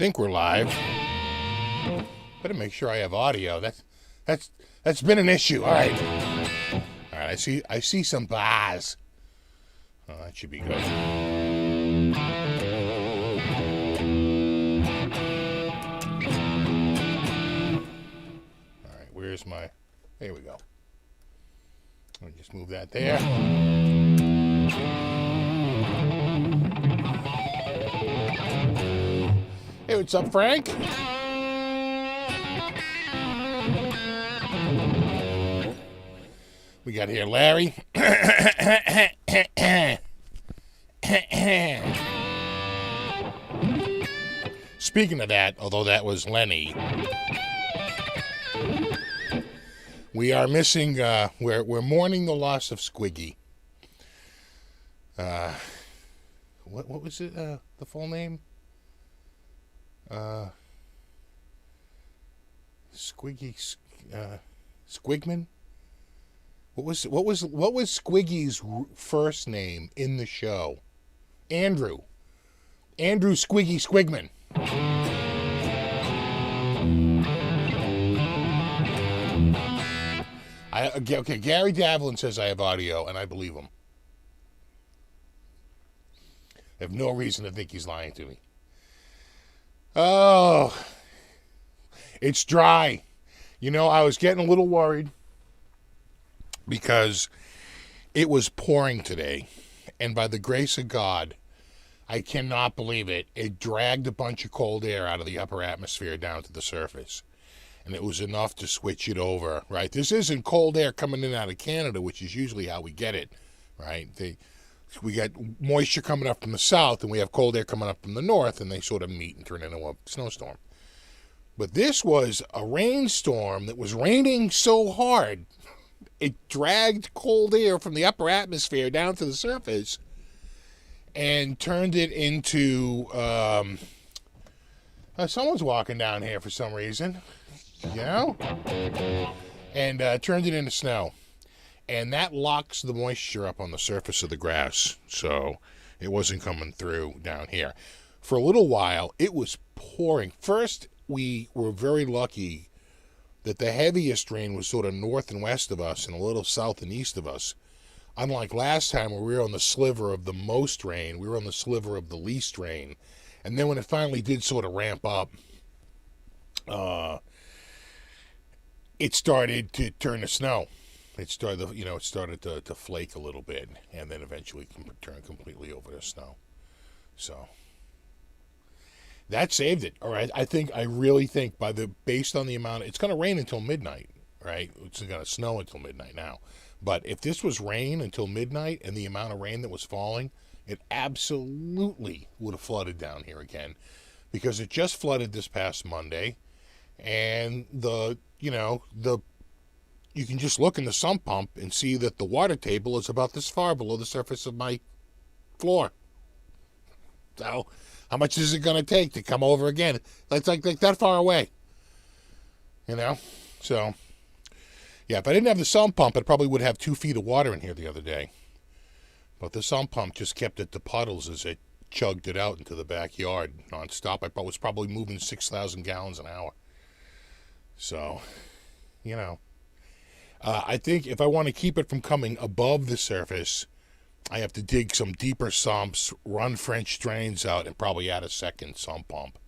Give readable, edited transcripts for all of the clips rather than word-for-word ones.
think we're live. Better make sure I have audio. That's been an issue. All right. All right. I see some bars. Oh, that should be good. All right. Where's my? There we go. Let me just move that there. Hey, what's up, Frank? We got here Larry. Speaking of that, although that was Lenny, we are missing, we're mourning the loss of Squiggy. What was it, the full name? Squigman? What was Squiggy's first name in the show? Andrew Squiggy Squigman. Okay, Gary Davlin says I have audio, and I believe him. I have no reason to think he's lying to me. Oh, it's dry. You know, I was getting a little worried because it was pouring today, and by the grace of God, I cannot believe it. It dragged a bunch of cold air out of the upper atmosphere down to the surface, and it was enough to switch it over, right? This isn't cold air coming in out of Canada, which is usually how we get it, right? We got moisture coming up from the south, and we have cold air coming up from the north, and they sort of meet and turn into a snowstorm. But this was a rainstorm that was raining so hard, it dragged cold air from the upper atmosphere down to the surface and turned it into, someone's walking down here for some reason, you know, and turned it into snow. And that locks the moisture up on the surface of the grass, so it wasn't coming through down here. For a little while, it was pouring. First, we were very lucky that the heaviest rain was sort of north and west of us and a little south and east of us. Unlike last time where we were on the sliver of the most rain, we were on the sliver of the least rain. And then when it finally did sort of ramp up, it started to turn to snow. It started to flake a little bit, and then eventually turn completely over to snow. So that saved it. All right, I really think based on the amount, it's going to rain until midnight, right? It's going to snow until midnight now. But if this was rain until midnight and the amount of rain that was falling, it absolutely would have flooded down here again, because it just flooded this past Monday, and you can just look in the sump pump and see that the water table is about this far below the surface of my floor. So how much is it going to take to come over again? It's like that far away, you know? So, yeah, if I didn't have the sump pump, it probably would have 2 feet of water in here the other day. But the sump pump just kept it to puddles as it chugged it out into the backyard nonstop. I was probably moving 6,000 gallons an hour. So, you know. I think if I want to keep it from coming above the surface, I have to dig some deeper sumps, run French drains out, and probably add a second sump pump.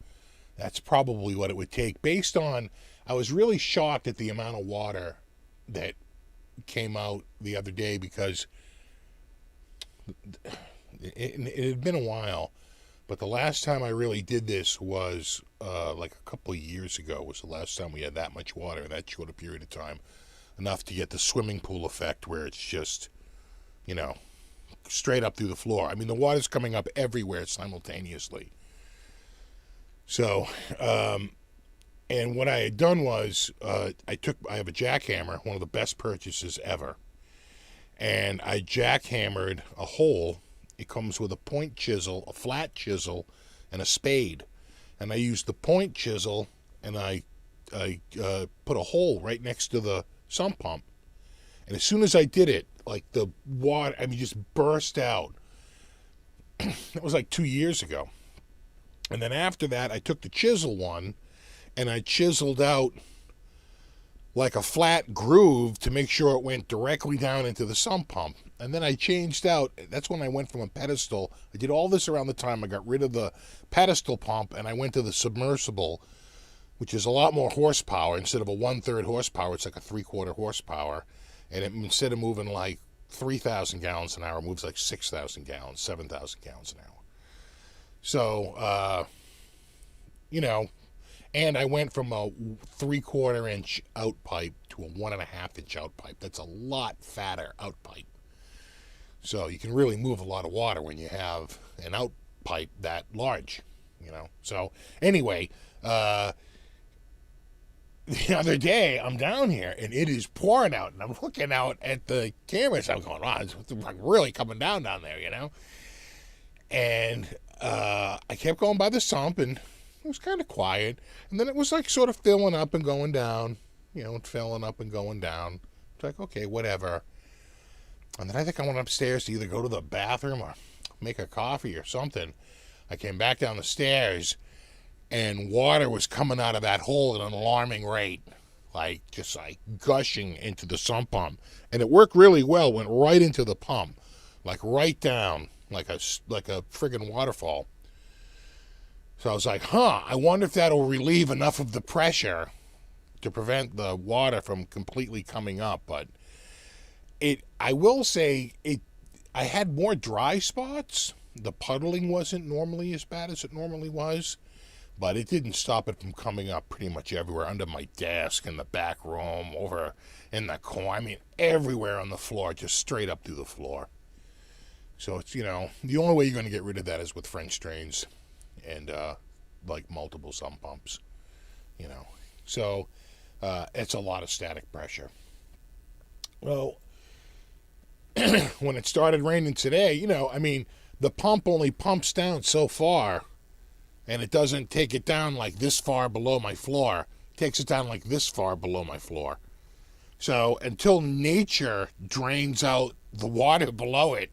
That's probably what it would take. Based on, I was really shocked at the amount of water that came out the other day, because it had been a while. But the last time I really did this was like a couple of years ago was the last time we had that much water in that short a period of time. Enough to get the swimming pool effect where it's just, straight up through the floor. I mean, the water's coming up everywhere simultaneously. So, and what I had done was, I have a jackhammer, one of the best purchases ever. And I jackhammered a hole. It comes with a point chisel, a flat chisel, and a spade. And I used the point chisel, and I put a hole right next to the sump pump, and as soon as I did it, like the water, just burst out. That was like 2 years ago, And then after that, I took the chisel one and I chiseled out like a flat groove to make sure it went directly down into the sump pump. And then I changed out, that's when I went from a pedestal. I did all this around the time I got rid of the pedestal pump and I went to the submersible, which is a lot more horsepower. Instead of a 1/3 horsepower, it's like a 3/4 horsepower. And it, instead of moving like 3,000 gallons an hour, it moves like 6,000 gallons, 7,000 gallons an hour. So, you know, and I went from a 3/4 inch out pipe to a 1.5 inch out pipe. That's a lot fatter out pipe. So you can really move a lot of water when you have an out pipe that large, you know. So anyway, the other day I'm down here and it is pouring out, and I'm looking out at the cameras. I'm going, wow, it's like really coming down there, you know. And I kept going by the sump, and it was kind of quiet. And then it was like sort of filling up and going down, you know, filling up and going down. It's like, okay, whatever. And then I think I went upstairs to either go to the bathroom or make a coffee or something. I came back down the stairs, and water was coming out of that hole at an alarming rate, like just like gushing into the sump pump. And it worked really well, went right into the pump, like right down, like a friggin' waterfall. So I was like, I wonder if that'll relieve enough of the pressure to prevent the water from completely coming up. But I will say, I had more dry spots. The puddling wasn't normally as bad as it normally was, but it didn't stop it from coming up pretty much everywhere, under my desk, in the back room, over in the corner. I mean, everywhere on the floor, just straight up through the floor. So it's, you know, the only way you're going to get rid of that is with French drains and like multiple sump pumps, you know. So it's a lot of static pressure. Well, when it started raining today, you know, I mean, the pump only pumps down so far, and it doesn't take it down like this far below my floor. It takes it down like this far below my floor. So until nature drains out the water below it,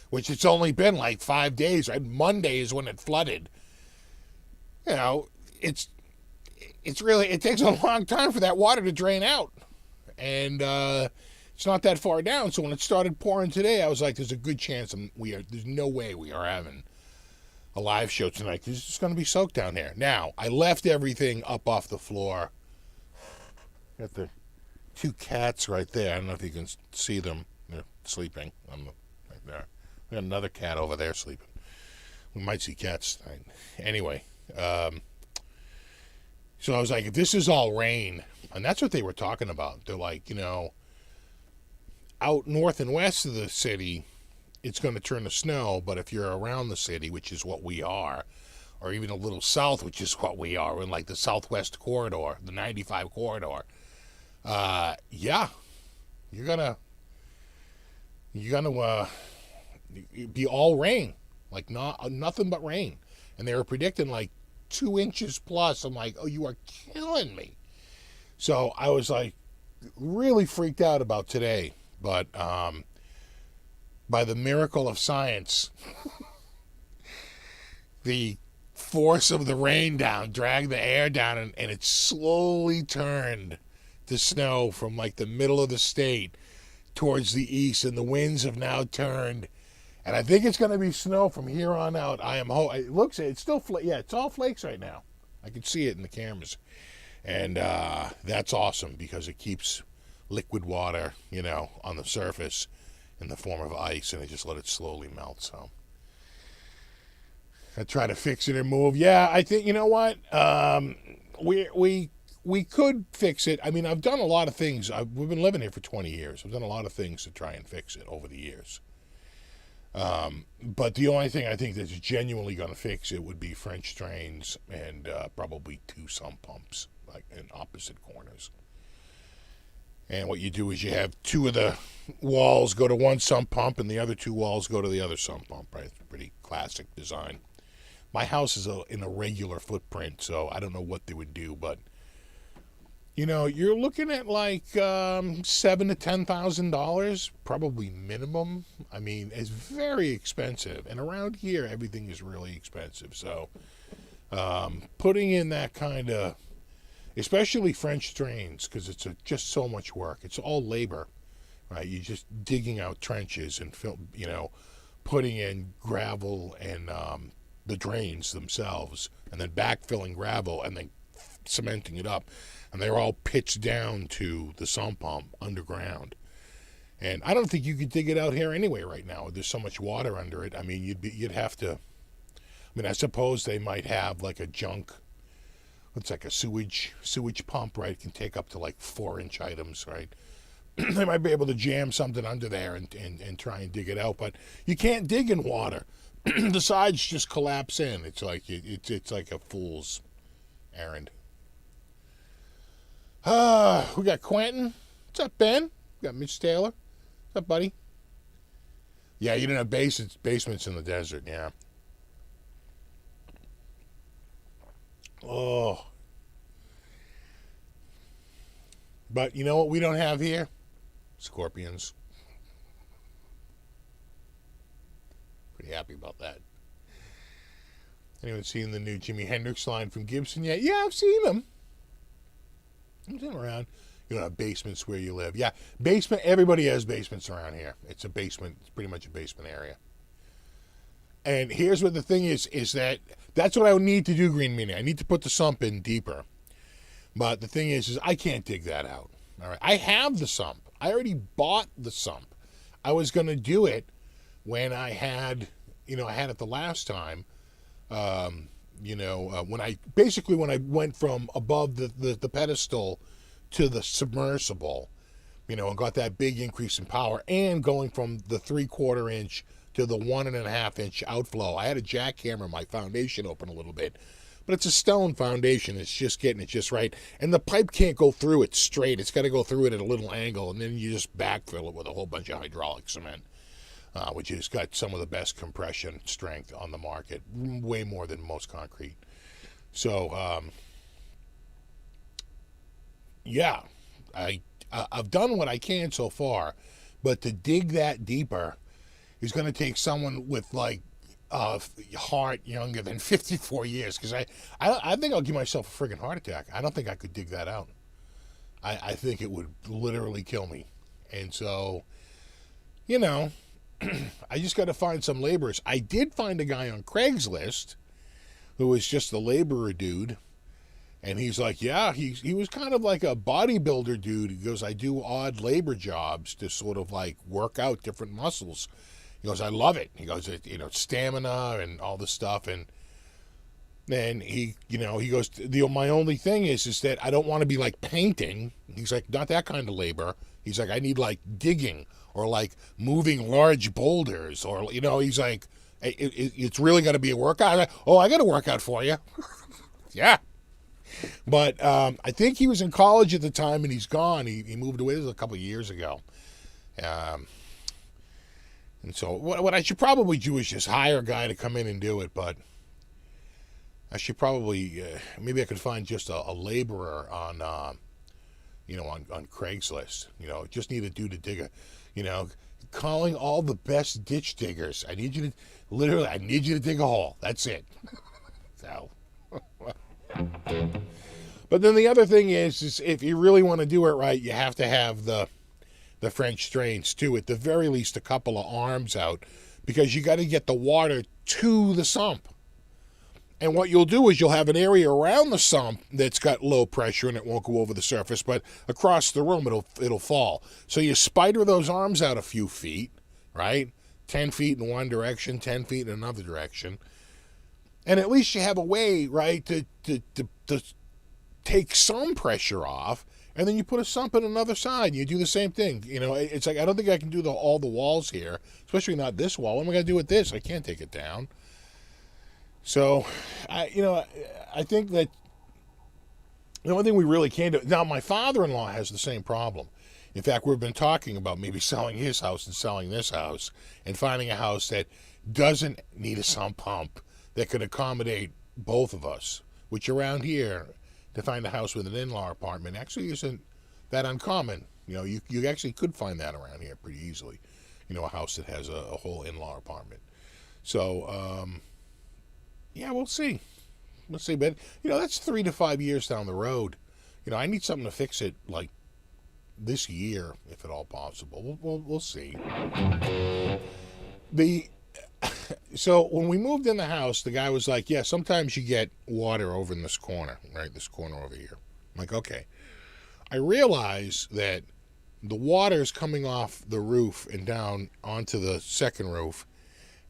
which it's only been like 5 days, right? Monday is when it flooded. You know, it's really, it takes a long time for that water to drain out. And it's not that far down. So when it started pouring today, I was like, there's a good chance there's no way we are having a live show tonight. It's just going to be soaked down here. Now, I left everything up off the floor. Got the 2 cats right there. I don't know if you can see them. They're sleeping right there. We got another cat over there sleeping. We might see cats tonight. Anyway, so I was like, if this is all rain, and that's what they were talking about. They're like, you know, out north and west of the city, it's going to turn to snow, but if you're around the city, which is what we are, or even a little south, which is what we are, in like the southwest corridor, the 95 corridor, yeah, you're gonna be all rain, like nothing but rain. And they were predicting like 2 inches plus. I'm like, oh, you are killing me. So I was like really freaked out about today. But by the miracle of science, the force of the rain down dragged the air down, and it slowly turned to snow from like the middle of the state towards the east, and the winds have now turned, and I think it's going to be snow from here on out. It's still it's all flakes right now. I can see it in the cameras, and that's awesome because it keeps liquid water, you know, on the surface in the form of ice, and I just let it slowly melt. So I try to fix it or move. Yeah, I think, you know what, we could fix it. I mean, I've done a lot of things. We've been living here for 20 years. I've done a lot of things to try and fix it over the years. But the only thing I think that's genuinely going to fix it would be French drains and probably 2 sump pumps, like in opposite corners. And what you do is you have 2 of the walls go to one sump pump and the other 2 walls go to the other sump pump, right? It's a pretty classic design. My house is in a regular footprint, so I don't know what they would do, but you know, you're looking at like $7,000 to $10,000, probably minimum. I mean, it's very expensive, and around here everything is really expensive. So Putting in that kind of, especially French drains, because it's just so much work. It's all labor, right? You're just digging out trenches and putting in gravel and the drains themselves, and then backfilling gravel and then cementing it up, and they're all pitched down to the sump pump underground. And I don't think you could dig it out here anyway right now. There's so much water under it. I mean, you'd have to. I mean, I suppose they might have like a junk. It's like a sewage pump, right? It can take up to like 4-inch items, right? They might be able to jam something under there and try and dig it out, but you can't dig in water. The sides just collapse in. It's like it's like a fool's errand. We got Quentin. What's up, Ben? We got Mitch Taylor. What's up, buddy? Yeah, you didn't have basements in the desert, yeah. Oh. But you know what we don't have here? Scorpions. Pretty happy about that. Anyone seen the new Jimi Hendrix line from Gibson yet? Yeah, I've seen them. I've seen them around. You don't have basements where you live. Yeah, basement. Everybody has basements around here. It's a basement. It's pretty much a basement area. And here's what the thing is that's what I would need to do, Green Meanie. I need to put the sump in deeper. But the thing is I can't dig that out. All right. I have the sump. I already bought the sump. I was going to do it when I had it the last time. When I went from above the pedestal to the submersible, and got that big increase in power, and going from the 3/4 inch to the 1.5 inch outflow. I had to jackhammer my foundation open a little bit, but it's a stone foundation. It's just getting it just right. And the pipe can't go through it straight. It's got to go through it at a little angle, and then you just backfill it with a whole bunch of hydraulic cement, which has got some of the best compression strength on the market, way more than most concrete. So, yeah, I've done what I can so far, but to dig that deeper is going to take someone with like heart younger than 54 years, because I think I'll give myself a friggin' heart attack. I don't think I could dig that out. I think it would literally kill me. And so, I just got to find some laborers. I did find a guy on Craigslist who was just a laborer dude. And he's like, yeah, he was kind of like a bodybuilder dude. He goes, I do odd labor jobs to sort of like work out different muscles. He goes, I love it. He goes, stamina and all this stuff. And then he goes, my only thing is that I don't want to be like painting. He's like, not that kind of labor. He's like, I need like digging or like moving large boulders, or, he's like, it's really got to be a workout. Like, oh, I got a workout for you. Yeah. But I think he was in college at the time, and he's gone. He moved away. This was a couple of years ago. And so what I should probably do is just hire a guy to come in and do it. But I should probably, maybe I could find just a laborer on, on Craigslist. Just need a dude to dig calling all the best ditch diggers. I need you to dig a hole. That's it. So. But then the other thing is if you really want to do it right, you have to have the French drains too. At the very least, a couple of arms out, because you got to get the water to the sump. And what you'll do is you'll have an area around the sump that's got low pressure and it won't go over the surface, but across the room it'll fall. So you spider those arms out a few feet, right? 10 feet in one direction, 10 feet in another direction. And at least you have a way, right, to take some pressure off, and then you put a sump on another side, and you do the same thing. It's like, I don't think I can do all the walls here, especially not this wall. What am I going to do with this? I can't take it down. So, I think that the only thing we really can do... Now, my father-in-law has the same problem. In fact, we've been talking about maybe selling his house and selling this house, and finding a house that doesn't need a sump pump, that could accommodate both of us, which around here, to find a house with an in-law apartment actually isn't that uncommon. You actually could find that around here pretty easily. A house that has a whole in-law apartment. So, yeah, we'll see. Let's see, but that's 3 to 5 years down the road. I need something to fix it like this year, if at all possible. We'll see. So when we moved in the house, the guy was like, "Yeah, sometimes you get water over in this corner, right? This corner over here." I'm like, "Okay." I realize that the water is coming off the roof and down onto the second roof,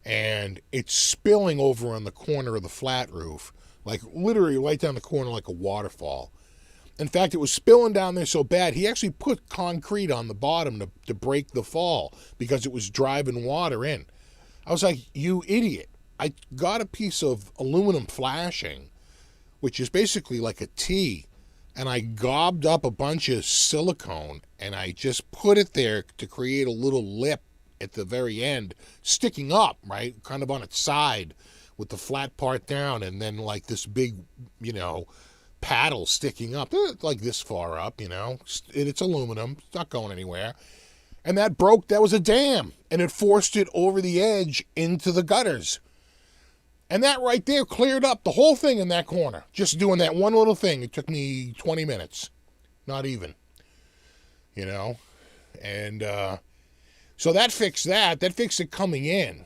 and it's spilling over on the corner of the flat roof, like literally right down the corner like a waterfall. In fact, it was spilling down there so bad, he actually put concrete on the bottom to break the fall because it was driving water in. I was like, "You idiot." I got a piece of aluminum flashing, which is basically like a T, and I gobbed up a bunch of silicone, and I just put it there to create a little lip at the very end, sticking up, right, kind of on its side with the flat part down, and then like this big, paddle sticking up, like this far up, and it's aluminum, it's not going anywhere. And that broke, that was a dam, and it forced it over the edge into the gutters. And that right there cleared up the whole thing in that corner. Just doing that one little thing. It took me 20 minutes. Not even. And so that fixed that. That fixed it coming in.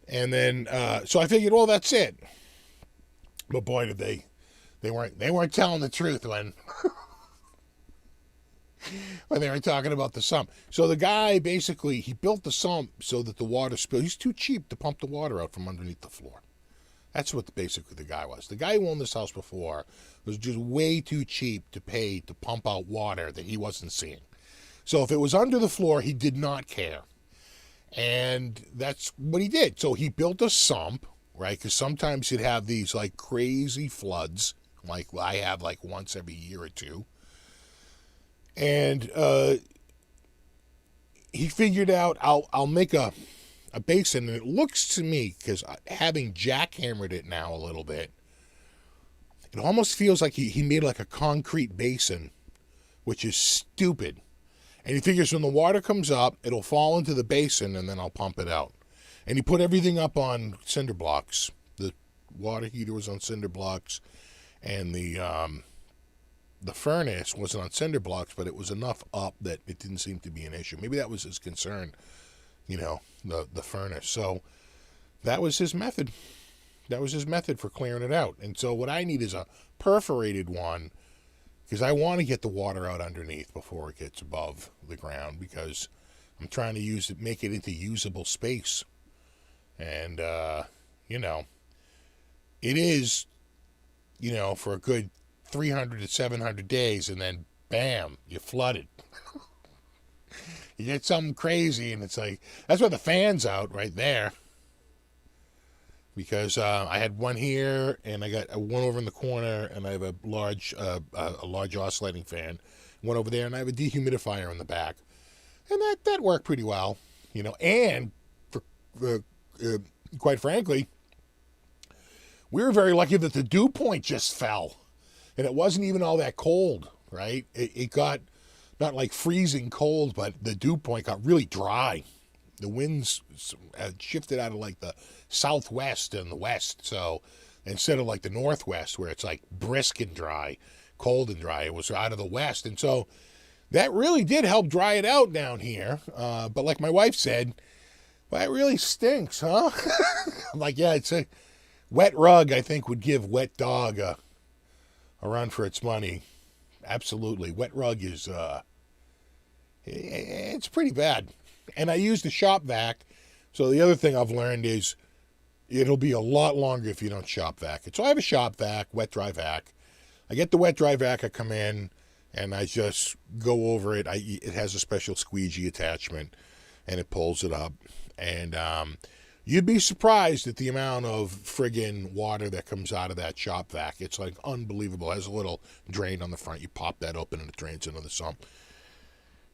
And then, so I figured, well, that's it. But boy, did they weren't telling the truth when they were talking about the sump. So the guy basically, he built the sump so that the water spill. He's too cheap to pump the water out from underneath the floor. That's what basically the guy was. The guy who owned this house before was just way too cheap to pay to pump out water that he wasn't seeing. So if it was under the floor, he did not care. And that's what he did. So he built a sump, right? Because sometimes he'd have these like crazy floods, like I have like once every year or two. And he figured out, I'll make a basin, and it looks to me, because having jackhammered it now a little bit, it almost feels like he made like a concrete basin, which is stupid. And he figures when the water comes up, it'll fall into the basin, and then I'll pump it out. And he put everything up on cinder blocks. The water heater was on cinder blocks, and the furnace wasn't on cinder blocks, but it was enough up that it didn't seem to be an issue. Maybe that was his concern, the furnace. So that was his method. That was his method for clearing it out. And so what I need is a perforated one, because I want to get the water out underneath before it gets above the ground, because I'm trying to make it into usable space. And, it is, for a good 300 to 700 days, and then bam, you're flooded. You get something crazy, and it's like, that's why the fan's out right there. Because I had one here, and I got one over in the corner, and I have a large oscillating fan. One over there, and I have a dehumidifier in the back. And that worked pretty well, and quite frankly, we were very lucky that the dew point just fell. And it wasn't even all that cold, right? It got not like freezing cold, but the dew point got really dry. The winds had shifted out of like the southwest and the west. So instead of like the northwest where it's like brisk and dry, cold and dry, it was out of the west. And so that really did help dry it out down here. But like my wife said, well, it really stinks, huh? I'm like, yeah, it's a wet rug, I think, would give wet dog a run for its money. Absolutely. Wet rug is, it's pretty bad. And I use the shop vac. So the other thing I've learned is it'll be a lot longer if you don't shop vac it. So I have a shop vac, wet dry vac. I get the wet dry vac, I come in and I just go over it. It has a special squeegee attachment and it pulls it up. And you'd be surprised at the amount of friggin' water that comes out of that shop vac. It's like unbelievable. It has a little drain on the front. You pop that open and it drains into the sump.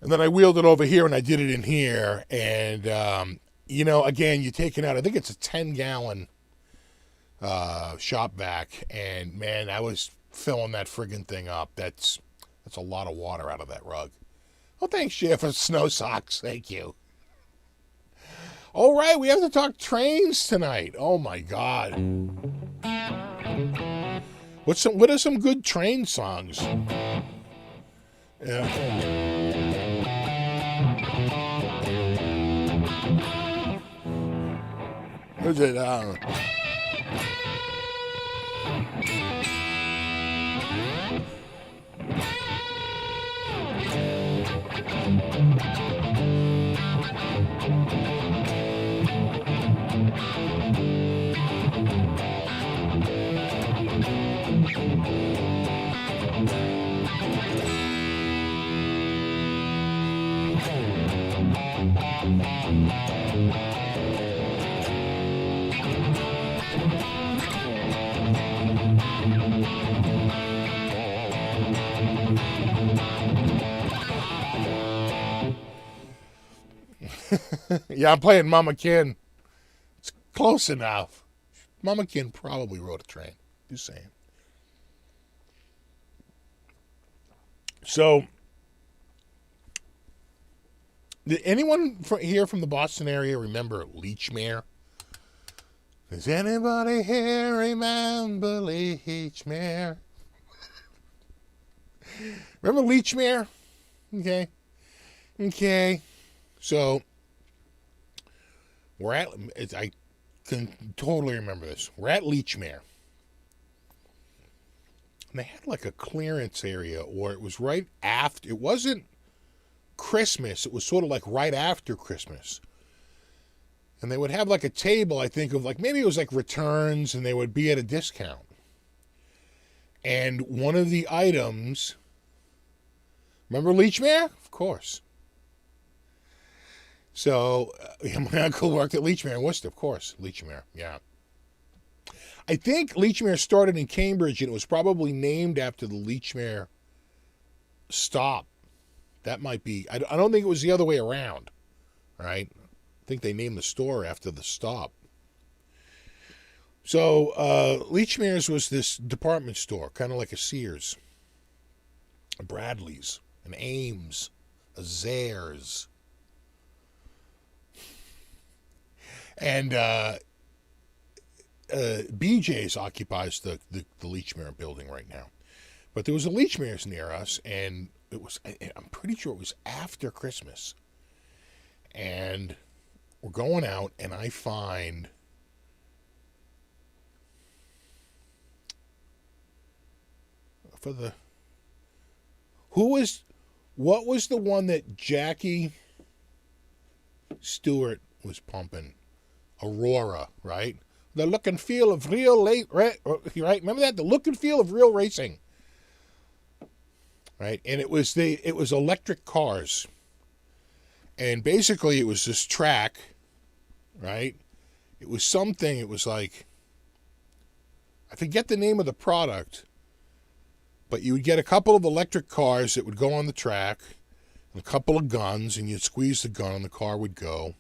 And then I wheeled it over here and I did it in here. And, again, you're taking out, I think it's a 10-gallon shop vac. And, man, I was filling that friggin' thing up. That's a lot of water out of that rug. Well, thanks, Jeff, for snow socks. Thank you. All right, we have to talk trains tonight. Oh, my God. What are some good train songs? Yeah. What is it? Yeah, I'm playing Mama Kin. It's close enough. Mama Kin probably rode a train. Just saying. So, did anyone here from the Boston area remember Lechmere? Does anybody here remember Lechmere? Remember Lechmere? Okay. So, I can totally remember this. We're at Lechmere. And they had like a clearance area, or it was right after. It wasn't Christmas. It was sort of like right after Christmas. And they would have like a table, I think, of like, maybe it was like returns, and they would be at a discount. And one of the items, remember Lechmere? Of course. So, my uncle worked at Lechmere in Worcester, of course. Lechmere, yeah. I think Lechmere started in Cambridge, and it was probably named after the Lechmere stop. That might be, I don't think it was the other way around, right? I think they named the store after the stop. So, Lechmere's was this department store, kind of like a Sears, a Bradley's, an Ames, a Zayre's. And BJ's occupies the Lechmere building right now. But there was a Lechmere's near us, and I'm pretty sure it was after Christmas. And we're going out, and I find what was the one that Jackie Stewart was pumping? Aurora, right? The look and feel of real right? Remember that? The look and feel of real racing. Right? And it was electric cars. And basically it was this track, right? It was like, I forget the name of the product, but you would get a couple of electric cars that would go on the track, and a couple of guns, and you'd squeeze the gun and the car would go.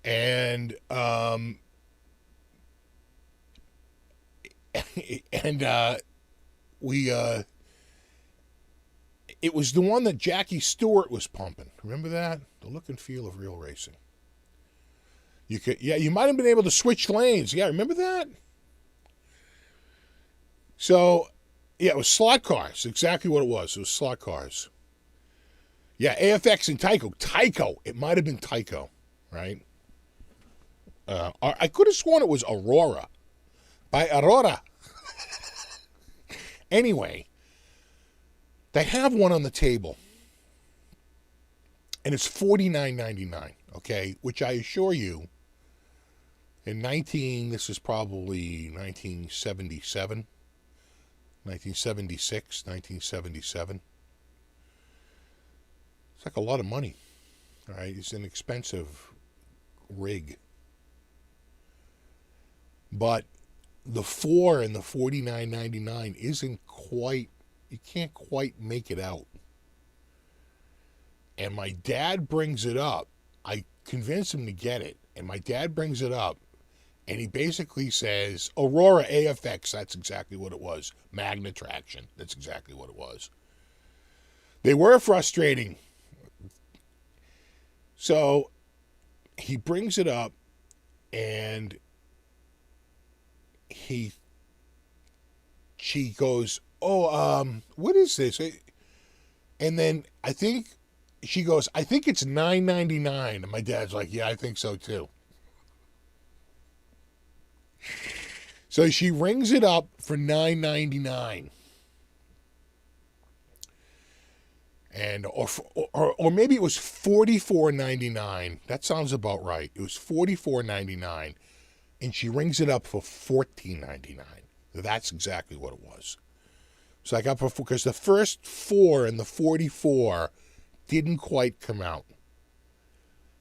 And it was the one that Jackie Stewart was pumping. Remember that? The look and feel of real racing. You might have been able to switch lanes. Yeah, remember that? So, yeah, it was slot cars. Exactly what it was. It was slot cars. Yeah, AFX and Tyco. Tyco. It might have been Tyco, right? I could have sworn it was Aurora. By Aurora. Anyway, they have one on the table. And it's $49.99, okay? Which I assure you, this is probably 1977, 1976, 1977. It's like a lot of money, all right? It's an expensive rig. But the 4 and the $49.99 isn't quite, you can't quite make it out. And my dad brings it up. I convince him to get it. And my dad brings it up. And he basically says, Aurora AFX, that's exactly what it was. Magna Traction, that's exactly what it was. They were frustrating. So he brings it up, and he she goes, "Oh, what is this?" And then I think she goes, "I think it's $9.99." And my dad's like, "Yeah, I think so too." So she rings it up for $9.99. And or maybe it was $44.99. That sounds about right. It was $44.99, and she rings it up for $14.99. That's exactly what it was. So I got because the first 4 and the 44 didn't quite come out,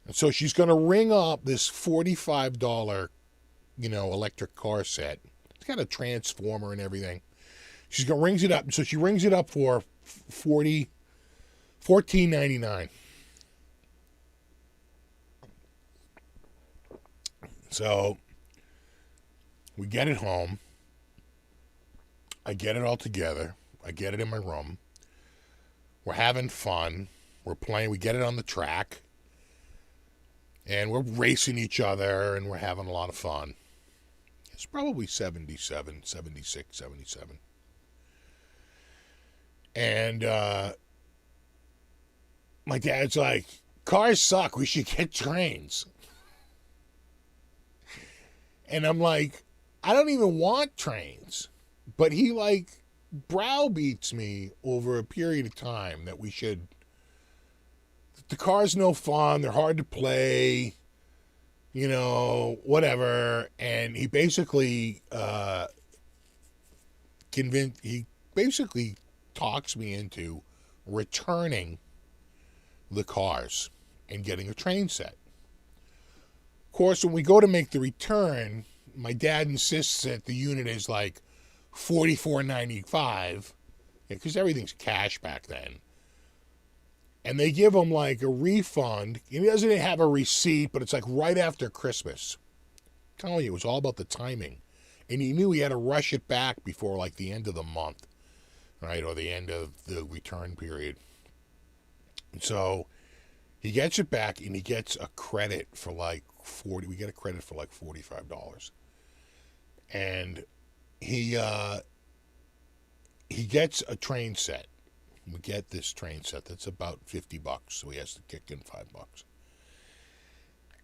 and so she's going to ring up this $45, electric car set. It's got a transformer and everything. She's going to rings it up. So she rings it up for $14.99. So we get it home. I get it all together. I get it in my room. We're having fun. We're playing. We get it on the track. And we're racing each other, and we're having a lot of fun. It's probably 77, 76, 77. And my dad's like, "Cars suck. We should get trains." And I'm like, I don't even want trains. But he browbeats me over a period of time that we should. The car's no fun. They're hard to play. Whatever. And he basically he basically talks me into returning the cars and getting a train set. Of course, when we go to make the return, my dad insists that the unit is like $44.95, because everything's cash back then. And they give him like a refund. He doesn't have a receipt, but it's like right after Christmas. I'm telling you, it was all about the timing. And he knew he had to rush it back before like the end of the month, right? Or the end of the return period. And so he gets it back, and he gets a credit for like we get a credit for like $45. And he gets a train set. We get this train set that's about $50, so he has to kick in $5.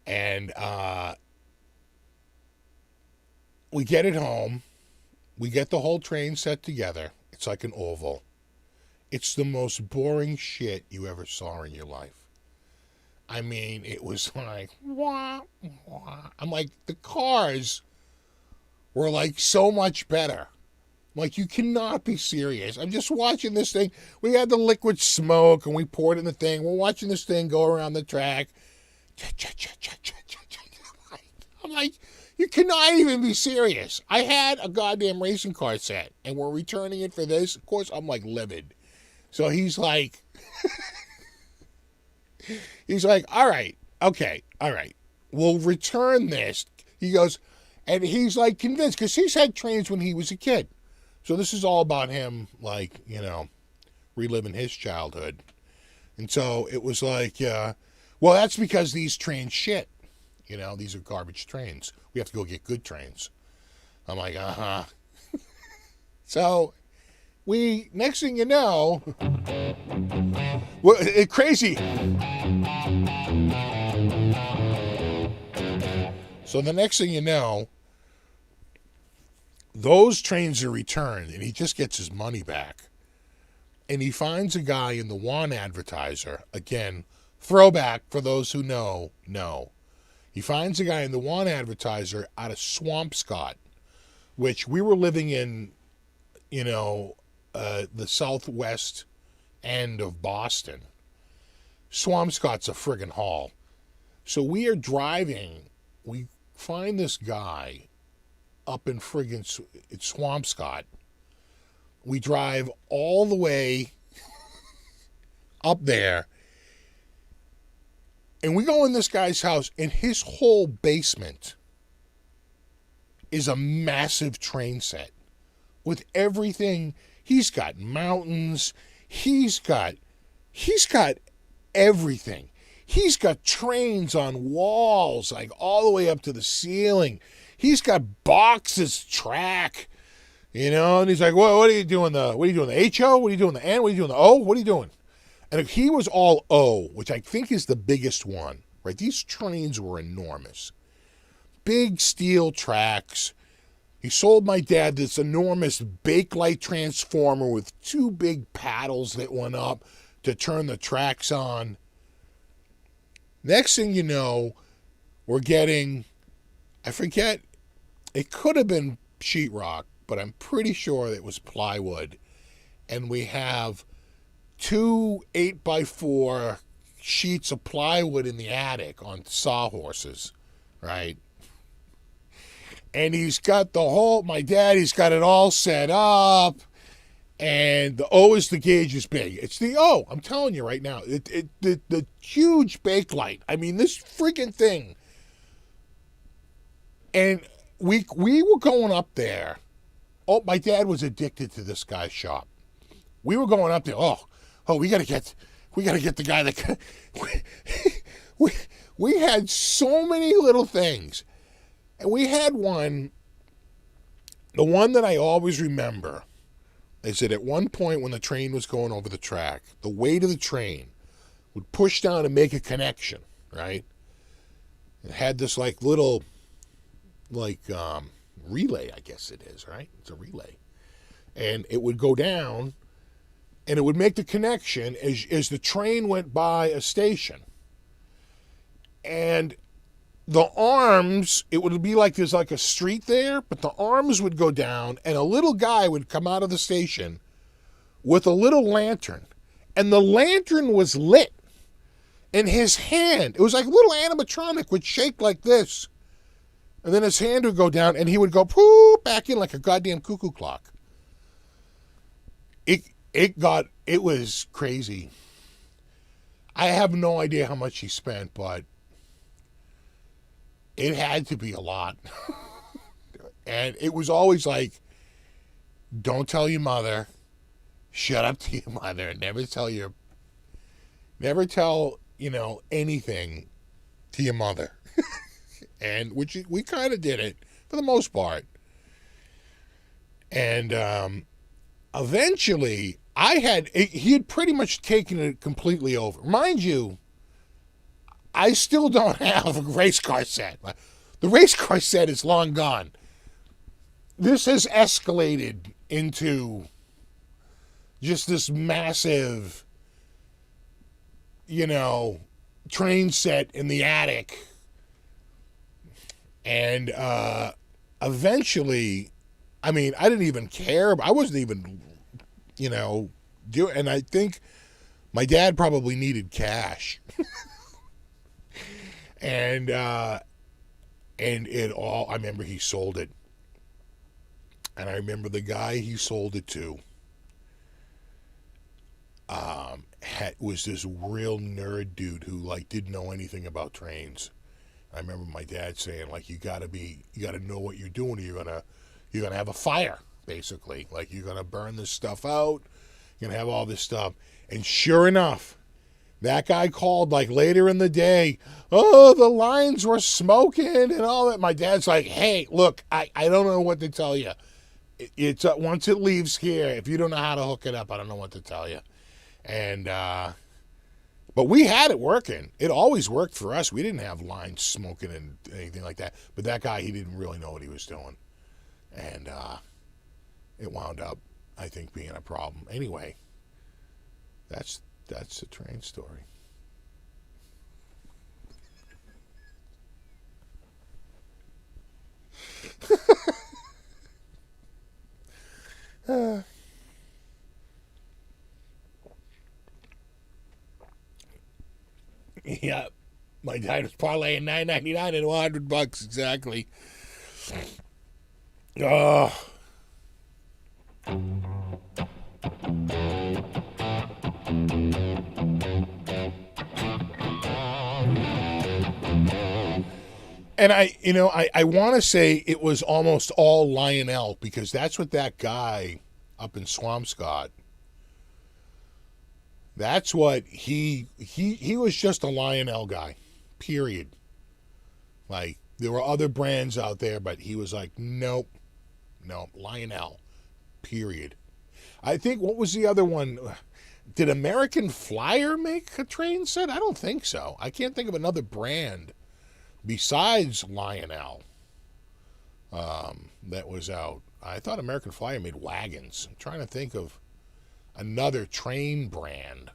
And we get it home. We get the whole train set together. It's like an oval. It's the most boring shit you ever saw in your life. I mean, it was like, wah, wah. I'm like, the cars were like so much better. Like, you cannot be serious. I'm just watching this thing. We had the liquid smoke, and we poured it in the thing. We're watching this thing go around the track. I'm like, you cannot even be serious. I had a goddamn racing car set, and we're returning it for this. Of course, I'm like livid. So he's like, all right, okay, all right. We'll return this. He goes, and he's like convinced, because he's had trains when he was a kid. So this is all about him, like, reliving his childhood. And so it was like, well, that's because these trains shit. These are garbage trains. We have to go get good trains. I'm like, uh-huh. So next thing you know, well, crazy. So the next thing you know, those trains are returned, and he just gets his money back. And he finds a guy in the Want Advertiser. Again, throwback for those who know. He finds a guy in the Want Advertiser out of Swampscott, which we were living in, the southwest end of Boston. Swampscott's a friggin' haul. So we are driving. We find this guy up in friggin' Swampscott. We drive all the way up there, and we go in this guy's house, and his whole basement is a massive train set with everything. He's got mountains. He's got everything. He's got trains on walls, like all the way up to the ceiling. He's got boxes, track, And he's like, what are you doing? What are you doing? The HO? What are you doing? The N? What are you doing? The O? What are you doing? And he was all O, which I think is the biggest one, right? These trains were enormous. Big steel tracks. He sold my dad this enormous Bakelite transformer with 2 big paddles that went up to turn the tracks on. Next thing you know, we're getting, I forget, it could have been sheetrock, but I'm pretty sure it was plywood. And we have 2 8x4 sheets of plywood in the attic on sawhorses, right? And he's got my daddy's got it all set up. And the O is the gauge is big. It's the O. I'm telling you right now. The huge Bakelite. I mean, this freaking thing. And we were going up there. Oh, my dad was addicted to this guy's shop. We were going up there. Oh, we gotta get the guy that. We had so many little things, and we had one. The one that I always remember is that at one point when the train was going over the track, the weight of the train would push down and make a connection, right? It had this little relay, I guess it is, right? It's a relay. And it would go down and it would make the connection as the train went by a station. And the arms, it would be like there's a street there, but the arms would go down and a little guy would come out of the station with a little lantern. And the lantern was lit. And his hand, it was like a little animatronic, would shake like this. And then his hand would go down and he would go poof back in like a goddamn cuckoo clock. It was crazy. I have no idea how much he spent, but it had to be a lot. And it was always like, don't tell your mother, shut up to your mother, never tell anything to your mother. And which we kind of did it for the most part. And eventually he had pretty much taken it completely over. Mind you, I still don't have a race car set. The race car set is long gone. This has escalated into just this massive, train set in the attic. And eventually, I didn't even care. I wasn't even, and I think my dad probably needed cash. And it all, I remember he sold it. And I remember the guy he sold it to was this real nerd dude who didn't know anything about trains. I remember my dad saying you gotta know what you're doing. You're gonna have a fire, basically. You're gonna burn this stuff out. You're gonna have all this stuff. And sure enough, that guy called later in the day. Oh, the lines were smoking and all that. My dad's like, hey, look, I don't know what to tell you. It's once it leaves here, if you don't know how to hook it up, I don't know what to tell you. And but we had it working. It always worked for us. We didn't have lines smoking and anything like that. But that guy, he didn't really know what he was doing. And it wound up, I think, being a problem. Anyway, that's the train story. Yeah, my dad was parlaying $9.99 and $100 exactly. Oh. And I want to say it was almost all Lionel, because that's what that guy up in Swampscott, that's what he was just a Lionel guy, period. There were other brands out there, but he was like, nope, Lionel. period. I think, what was the other one? Did American Flyer make a train set? I don't think so. I can't think of another brand besides Lionel that was out. I thought American Flyer made wagons. I'm trying to think of another train brand.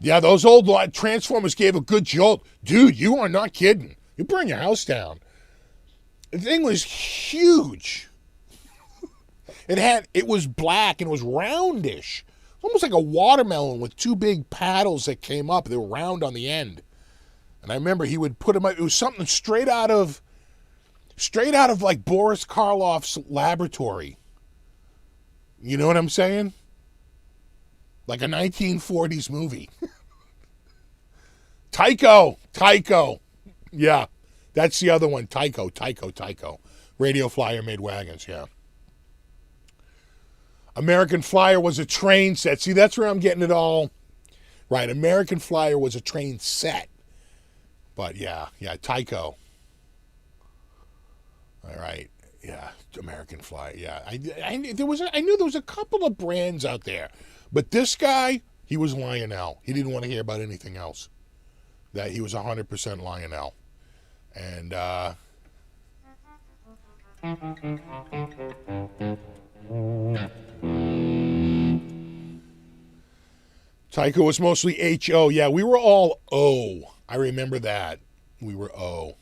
Yeah, those old Transformers gave a good jolt. Dude, you are not kidding. You burn your house down. The thing was huge. It was black and it was roundish. Almost like a watermelon with two big paddles that came up. They were round on the end. And I remember he would put them out. It was something straight out of like Boris Karloff's laboratory. You know what I'm saying? Like a 1940s movie. Tycho. Yeah, that's the other one. Tycho. Radio Flyer made wagons, yeah. American Flyer was a train set. See, that's where I'm getting it all right. American Flyer was a train set. But yeah, Tycho. All right, yeah, American Flyer. Yeah, I knew there was a couple of brands out there, but this guy, he was Lionel. He didn't want to hear about anything else. That he was 100% Lionel, and Tycho was mostly H-O. Yeah, we were all O. I remember that. We were O.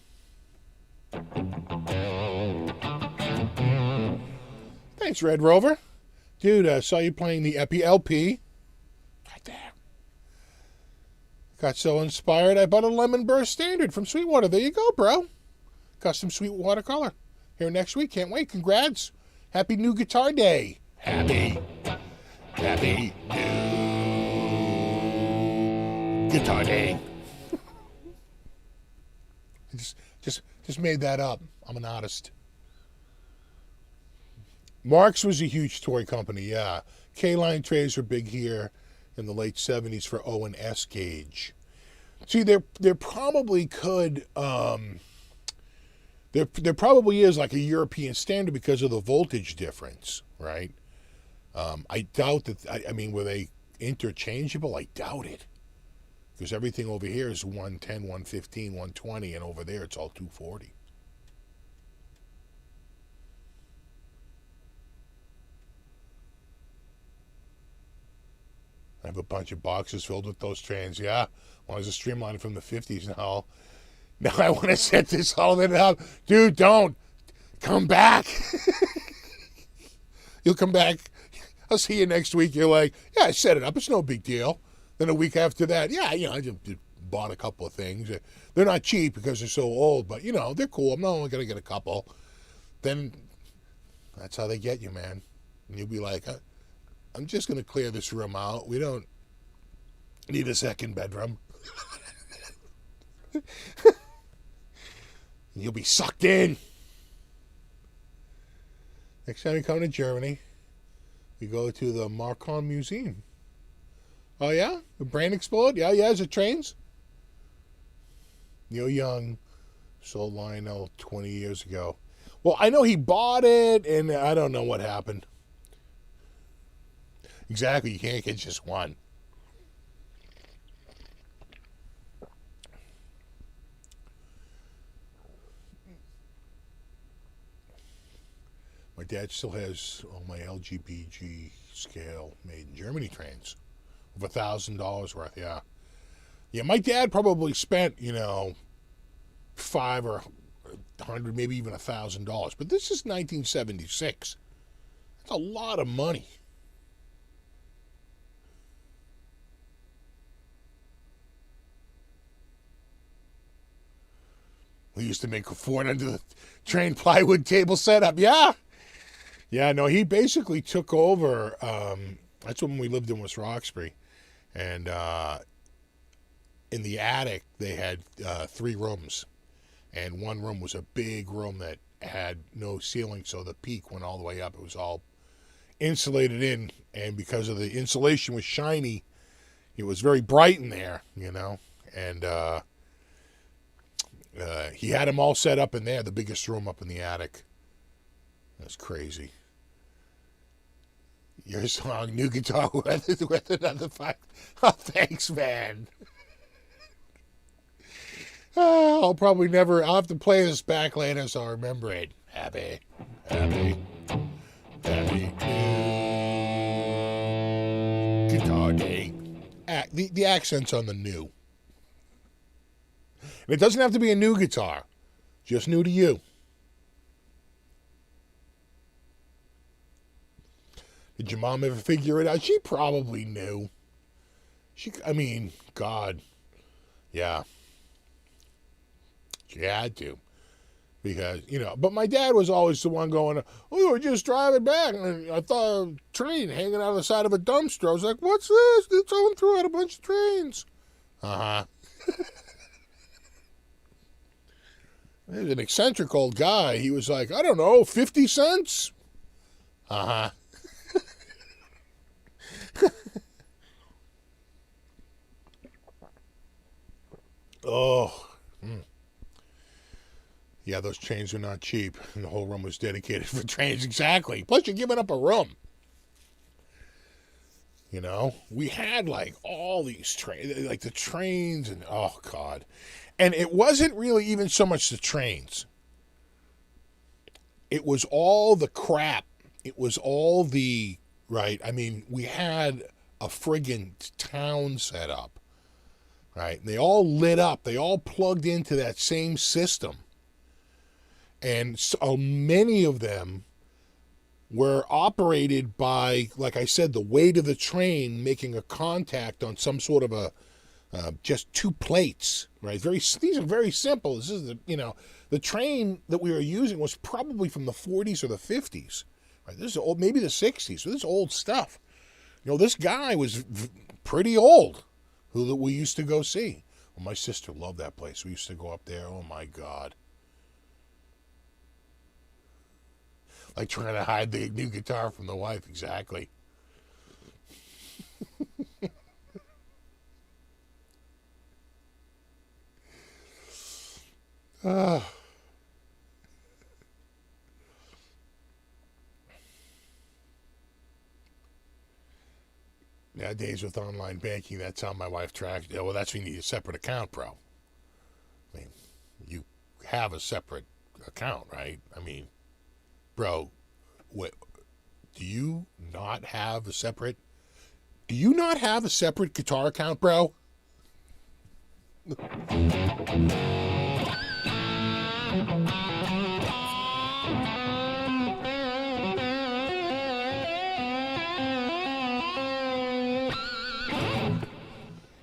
Thanks, Red Rover. Dude, I saw you playing the Epi LP. Right there. Got so inspired, I bought a Lemon Burst Standard from Sweetwater. There you go, bro. Custom Sweetwater color. Here next week. Can't wait. Congrats. Happy New Guitar Day. Happy New Guitar Day. I just made that up. I'm an artist. Marx was a huge toy company, yeah. K-line trays were big here in the late 70s for O and S gauge. See, there probably could, there probably is like a European standard because of the voltage difference, right? I doubt that, I mean, were they interchangeable? I doubt it. Because everything over here is 110, 115, 120, and over there it's all 240. I have a bunch of boxes filled with those trains. Yeah, well, I was a streamliner from the 50s now. Now I want to set this all in up. Dude, don't. Come back. You'll come back. I'll see you next week. You're like, yeah, I set it up. It's no big deal. Then a week after that, yeah, I just bought a couple of things. They're not cheap because they're so old, but, they're cool. I'm not only going to get a couple. Then that's how they get you, man. And you'll be like, I'm just going to clear this room out. We don't need a second bedroom. You'll be sucked in. Next time we come to Germany, we go to the Marcon Museum. Oh, yeah? The brain explode? Yeah, is it trains? Neil Young sold Lionel 20 years ago. Well, I know he bought it, and I don't know what happened. Exactly, you can't get just one. My dad still has all my LGBG scale made in Germany trains. Of $1,000 worth, yeah. Yeah, my dad probably spent, $500 or $100, maybe even $1,000. But this is 1976. That's a lot of money. We used to make a fort under the train plywood table setup. Yeah. Yeah, no, he basically took over. That's when we lived in West Roxbury. And in the attic, they had 3 rooms. And one room was a big room that had no ceiling, so the peak went all the way up. It was all insulated in. And because of the insulation was shiny, it was very bright in there, And He had them all set up in there, the biggest room up in the attic. That's crazy. Your song, new guitar with another five. Oh, thanks, man. I'll probably never. I'll have to play this back later so I'll remember it. Happy new guitar day. The accent's on the new. And it doesn't have to be a new guitar, just new to you. Did your mom ever figure it out? She probably knew. God. Yeah. She had to. Because, but my dad was always the one going, oh, we were just driving back, and I saw a train hanging out of the side of a dumpster. I was like, what's this? Someone threw out a bunch of trains. Uh-huh. He was an eccentric old guy. He was like, I don't know, 50 cents? Uh-huh. Oh. Yeah, those trains were not cheap. And the whole room was dedicated for trains. Exactly. Plus, you're giving up a room. We had all these trains, the trains, and oh, God. And it wasn't really even so much the trains. It was all the crap. It was all the, right? We had a friggin' town set up, right? And they all lit up. They all plugged into that same system. And so many of them were operated by, like I said, the weight of the train making a contact on some sort of just two plates, right? These are very simple. This is the train that we were using was probably from the 40s or the 50s, right? This is old, maybe the 60s. So this is old stuff. This guy was pretty old, who we used to go see. Well, my sister loved that place. We used to go up there. Oh my God. Like trying to hide the new guitar from the wife. Exactly. Nowadays with online banking, that's how my wife tracks. Yeah, well, that's when you need a separate account, bro. You have a separate account, right? Bro, do you not have a separate guitar account, bro?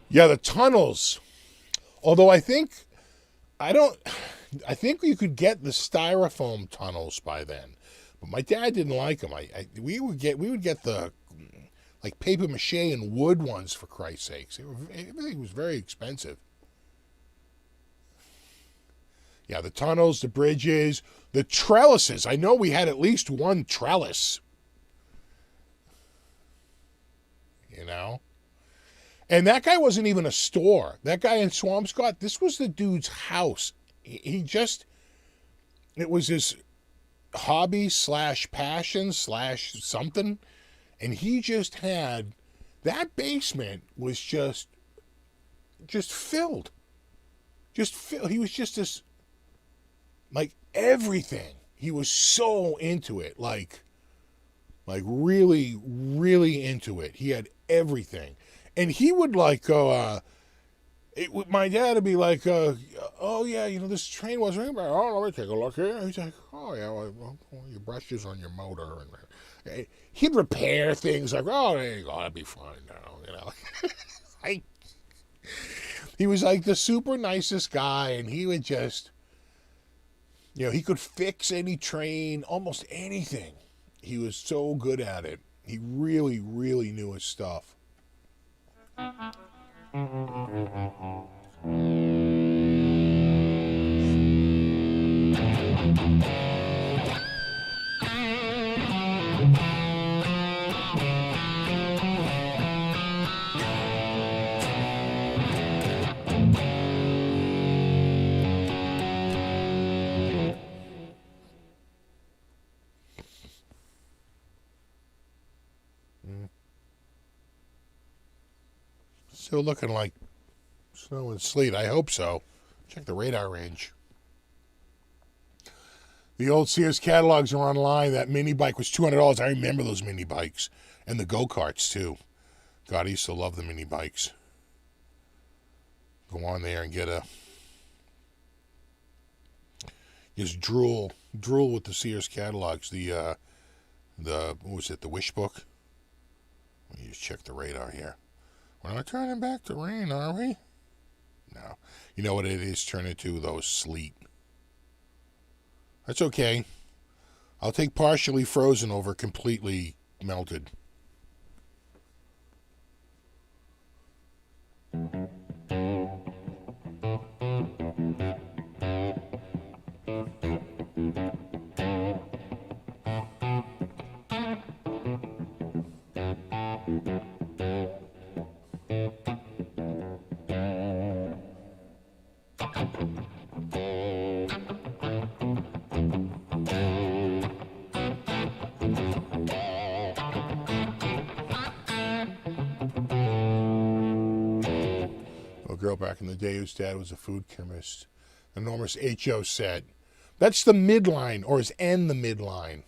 Yeah, the tunnels. Although I think you could get the styrofoam tunnels by then. But my dad didn't like them. We would get the paper mache and wood ones, for Christ's sakes. Everything was very expensive. Yeah, the tunnels, the bridges, the trellises. I know we had at least one trellis. And that guy wasn't even a store. That guy in Swampscott, this was the dude's house. It was his hobby / passion / something, and he just had, that basement was just filled. He was just this, everything. He was so into it, really, really into it. He had everything. And he would go, my dad would be like, oh yeah, this train was ringing. Oh, let me take a look here. He's like, oh yeah, well, your brushes on your motor. And he'd repair things oh, there you go, that'd be fine now, he was the super nicest guy, and he would just, he could fix any train, almost anything. He was so good at it. He really, really knew his stuff. Still looking like snow and sleet. I hope so. Check the radar range. The old Sears catalogs are online. That mini bike was $200. I remember those mini bikes. And the go-karts, too. God, I used to love the mini bikes. Go on there and get a... Just drool with the Sears catalogs. What was it, the Wish Book? Let me just check the radar here. We're not turning back to rain, are we? No. You know what it is turning to, though? Sleet. That's okay. I'll take partially frozen over completely melted. Girl back in the day whose dad was a food chemist. Enormous HO set. That's the midline, or is N the midline?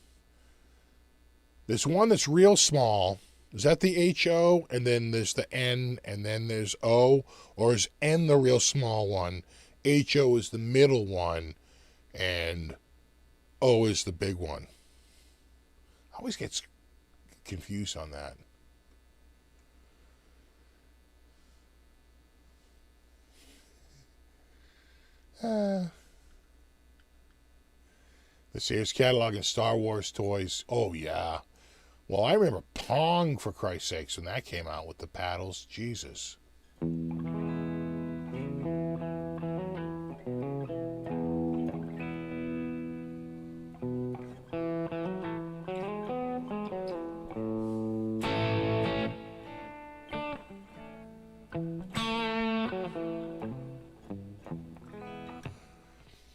There's one that's real small. Is that the HO? And then there's the N, and then there's O? Or is N the real small one? HO is the middle one, and O is the big one. I always get confused on that. The Sears catalog and Star Wars toys. Oh, yeah. Well, I remember Pong, for Christ's sakes, when that came out with the paddles. Jesus.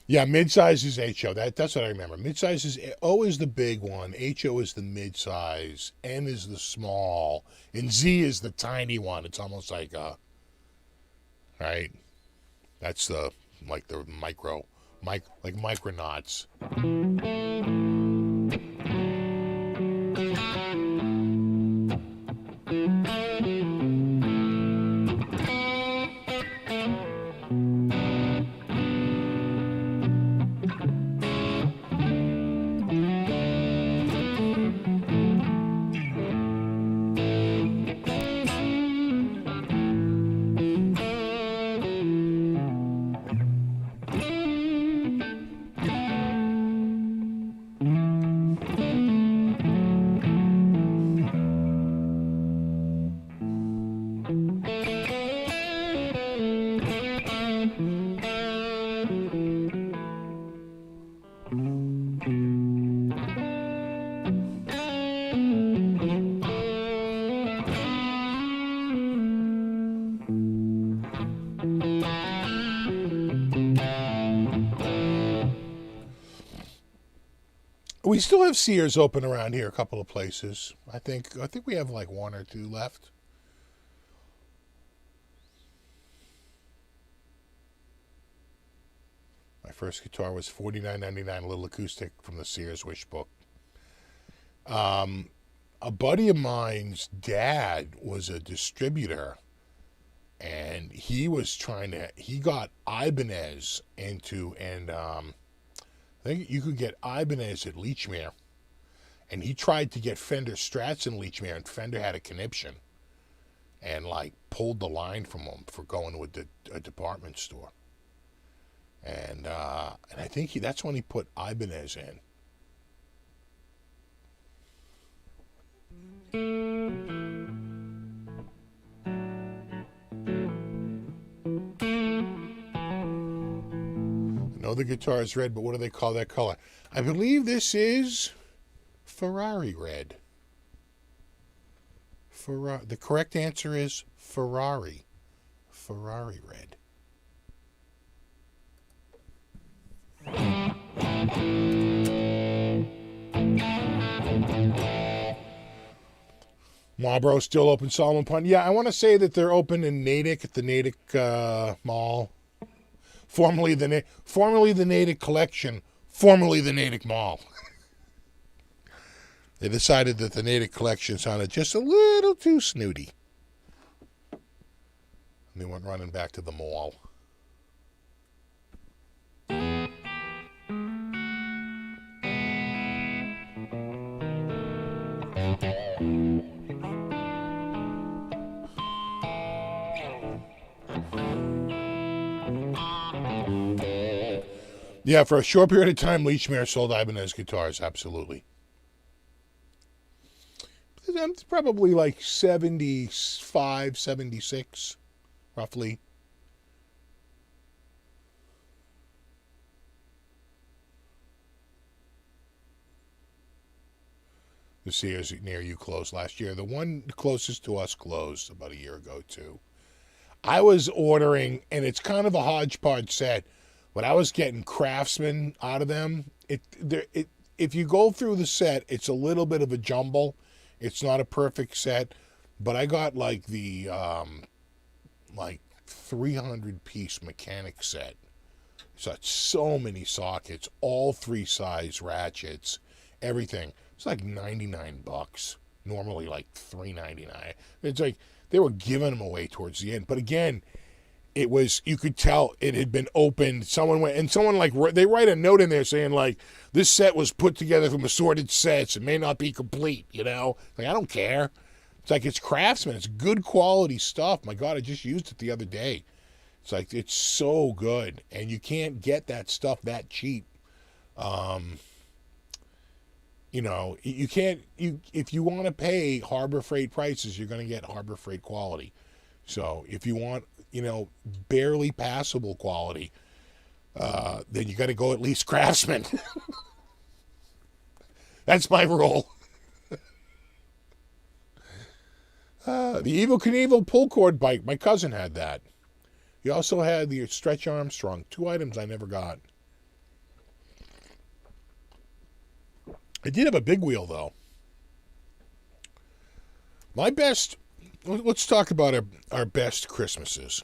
Yeah, mid-size is HO. That's what I remember. Mid-size is... O is the big one. HO is the mid-size. N is the small. And Z is the tiny one. It's almost like right? That's the... Like the like Micronauts. We still have Sears open around here, a couple of places. I think we have like one or two left. My first guitar was $49.99, a little acoustic from the Sears Wish Book. A buddy of mine's dad was a distributor, and he got Ibanez into, and I think you could get Ibanez at Lechmere, and he tried to get Fender Strats in Lechmere, and Fender had a conniption, and like pulled the line from him for going to a department store, and I think that's when he put Ibanez in. I know the guitar is red, but what do they call that color? I believe this is Ferrari red. The correct answer is Ferrari. Ferrari red. Marlboro still open Solomon Pond. Yeah, I want to say that they're open in Natick at the Natick Mall, formerly the Natick Collection, formerly the Natick Mall. They decided that the Natick Collection sounded just a little too snooty. And they went running back to the mall. Yeah, for a short period of time, Leachmere sold Ibanez guitars, absolutely. I'm probably like 75, 76, roughly. The Sears near you closed last year. The one closest to us closed about a year ago, too. I was ordering, and it's kind of a hodgepodge set, but I was getting Craftsman out of them. If you go through the set, it's a little bit of a jumble. It's not a perfect set, but I got like the 300-piece mechanic set. So it's so many sockets, all 3 size ratchets, everything. It's like $99. Normally like $3.99. It's like they were giving them away towards the end. But again, it was, you could tell it had been opened. Someone they write a note in there saying like, this set was put together from assorted sets. It may not be complete, you know? Like, I don't care. It's like, it's Craftsman. It's good quality stuff. My God, I just used it the other day. It's like, it's so good. And you can't get that stuff that cheap. You know, you can't, if you want to pay Harbor Freight prices, you're going to get Harbor Freight quality. So if you want, you know, barely passable quality, then you got to go at least Craftsman. That's my rule. The Evel Knievel pull cord bike. My cousin had that. He also had the Stretch Armstrong. 2 items I never got. I did have a big wheel, though. Let's talk about our best Christmases.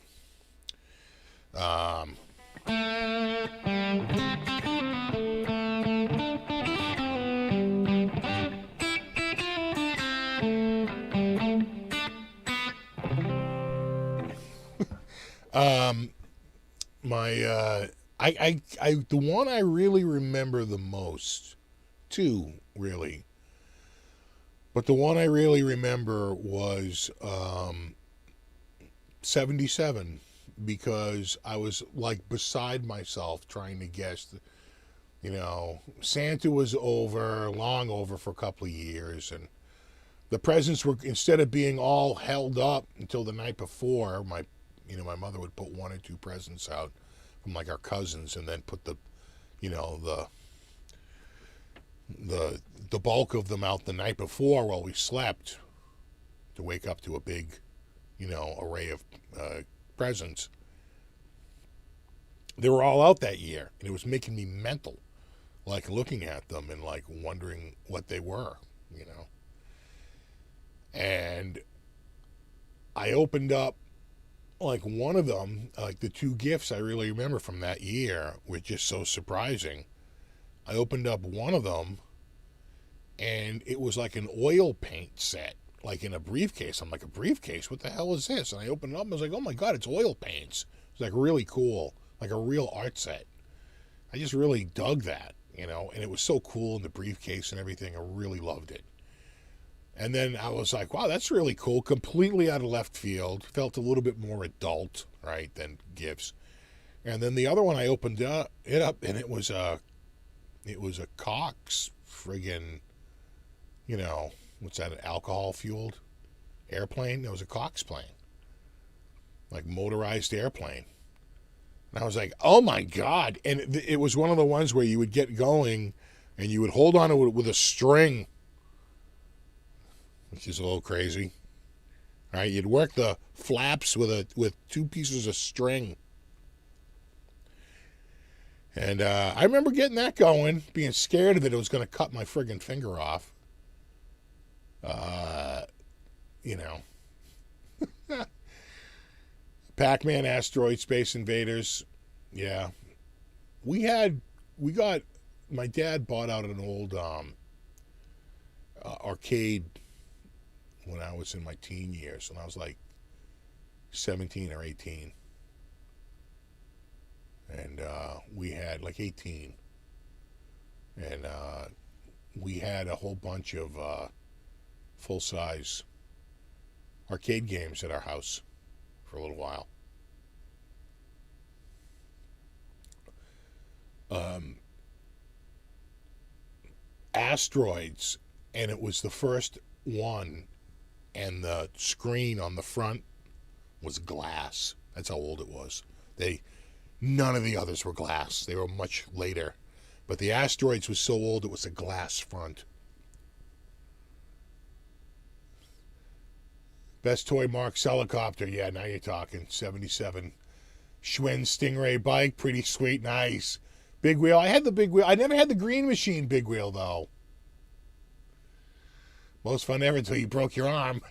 The one I really remember the most, 2 really, but the one I really remember was 77, because I was like beside myself trying to guess. You know, Santa was long over for a couple of years, and the presents were, instead of being all held up until the night before, my mother would put 1 or 2 presents out from like our cousins, and then put the bulk of them out the night before while we slept, to wake up to a big, array of presents. They were all out that year, and it was making me mental, like looking at them and like wondering what they were, And I opened up like one of them, like the 2 gifts I really remember from that year were just so surprising. I opened up one of them, and it was like an oil paint set, like in a briefcase. I'm like, a briefcase? What the hell is this? And I opened it up, and I was like, oh my God, it's oil paints. It's like really cool, like a real art set. I just really dug that, and it was so cool in the briefcase and everything. I really loved it. And then I was like, wow, that's really cool. Completely out of left field. Felt a little bit more adult, right, than gifts. And then the other one, I opened it up, and it was a Cox friggin', what's that, an alcohol-fueled airplane? It was a Cox plane. Like motorized airplane. And I was like, oh my God. And it was one of the ones where you would get going, and you would hold on to it with a string, which is a little crazy. All right, you'd work the flaps with 2 pieces of string. And I remember getting that going, being scared that it was going to cut my friggin' finger off. you know, Pac-Man, Asteroid, Space Invaders. Yeah, my dad bought out an old arcade when I was in my teen years, and I was like 17 or 18, and we had like 18, and we had a whole bunch of full-size arcade games at our house for a little while. Asteroids, and it was the first one, and the screen on the front was glass. That's how old it was. None of the others were glass. They were much later. But the Asteroids was so old it was a glass front. Best toy, Mark's helicopter. Yeah, now you're talking. 77. Schwinn Stingray bike. Pretty sweet. Nice. Big wheel. I had the big wheel. I never had the Green Machine big wheel, though. Most fun ever until you broke your arm.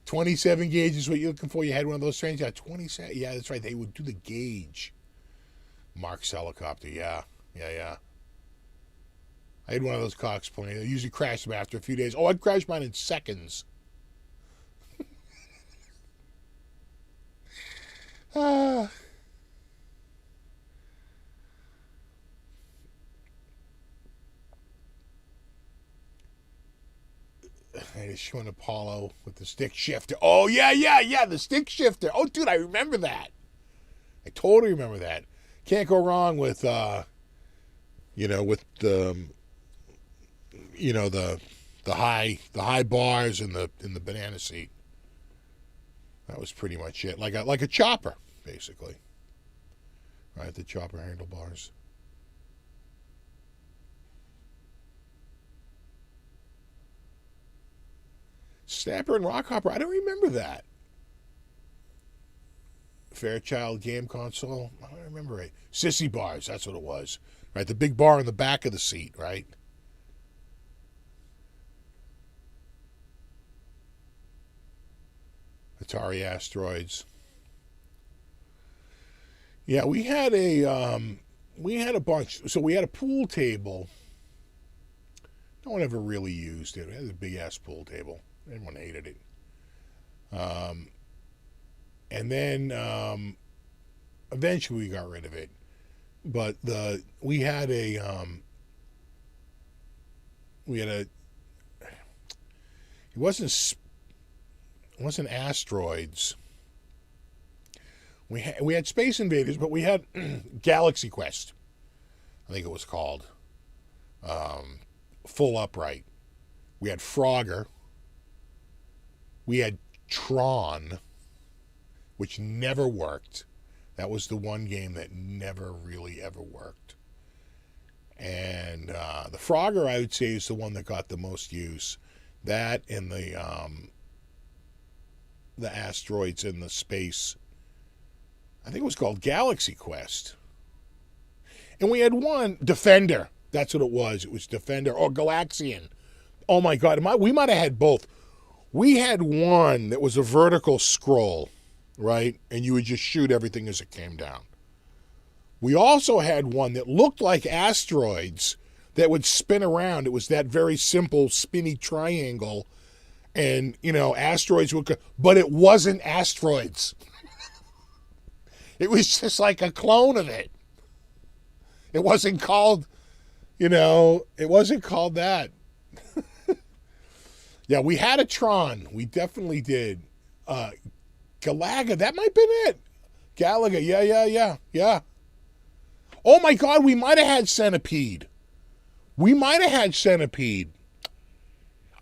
27 gauge is what you're looking for. You had one of those trains? Yeah, 27. Yeah, that's right. They would do the gauge. Mark's helicopter. Yeah. I had one of those Cox planes. I usually crash them after a few days. Oh, I'd crash mine in seconds. I just showing Apollo with the stick shifter. Oh, yeah, the stick shifter. Oh, dude, I remember that. I totally remember that. Can't go wrong with, with the, the high bars in the banana seat. That was pretty much it. Like a chopper, basically. Right, the chopper handlebars. Snapper and Rockhopper, I don't remember that. Fairchild game console, I don't remember it. Sissy bars, that's what it was. Right, the big bar in the back of the seat, right? Atari Asteroids. Yeah, we had a bunch. So we had a pool table. No one ever really used it. We had a big ass pool table. Everyone hated it. And then eventually we got rid of it. But we had it wasn't Asteroids. We had Space Invaders, but we had Galaxy Quest, I think it was called. Full upright. We had Frogger. We had Tron, which never worked. That was the one game that never really ever worked. And the Frogger, I would say, is the one that got the most use. That and the Asteroids and the Space. I think it was called Galaxy Quest. And we had one, Defender. That's what it was. It was Defender or Galaxian. Oh my God. We might have had both. We had one that was a vertical scroll, right? And you would just shoot everything as it came down. We also had one that looked like Asteroids that would spin around. It was that very simple spinny triangle. And, Asteroids would, but it wasn't Asteroids. It was just like a clone of it. It wasn't called, it wasn't called that. Yeah, we had a Tron. We definitely did. Galaga, that might have been it. Galaga, yeah. Oh my God, we might have had Centipede.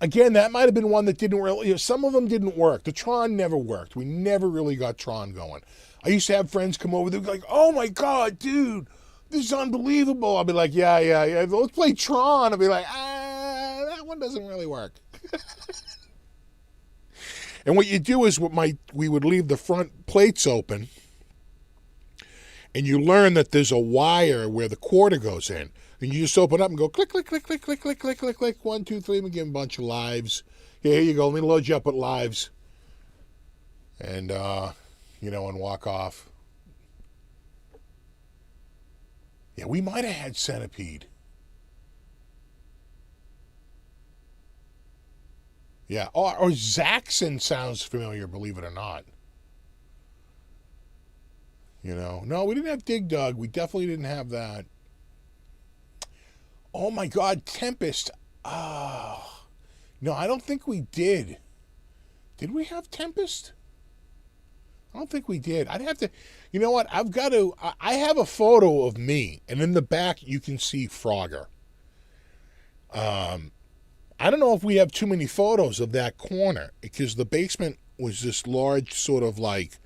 Again, that might have been one that didn't really, some of them didn't work. The Tron never worked. We never really got Tron going. I used to have friends come over, they'd be like, oh my God, dude, this is unbelievable. I'll be like, yeah, let's play Tron. I'll be like, that one doesn't really work. And what you do is we would leave the front plates open, and you learn that there's a wire where the quarter goes in. And you just open up and go click, click, click, click, click, click, click, click, click. 1, 2, 3. We give them a bunch of lives. Yeah, here you go. Let me load you up with lives. And, and walk off. Yeah, we might have had Centipede. Yeah, or Zaxxon sounds familiar, believe it or not. No, we didn't have Dig Dug. We definitely didn't have that. Oh my God, Tempest. Oh, no, I don't think we did. Did we have Tempest? I don't think we did. I'd have to, you know what? I have a photo of me, and in the back you can see Frogger. I don't know if we have too many photos of that corner, because the basement was this large sort of like,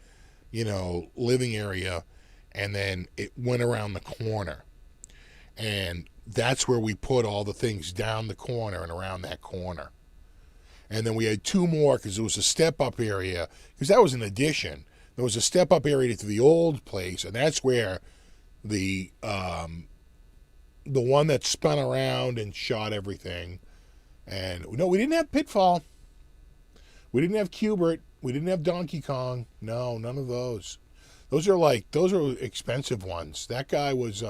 living area, and then it went around the corner. And that's where we put all the things down the corner and around that corner. And then we had 2 more, because there was a step-up area, because that was an addition. There was a step-up area to the old place, and that's where the one that spun around and shot everything. And no, we didn't have Pitfall. We didn't have Cubert. We didn't have Donkey Kong. No, none of those. Those are expensive ones. That guy was,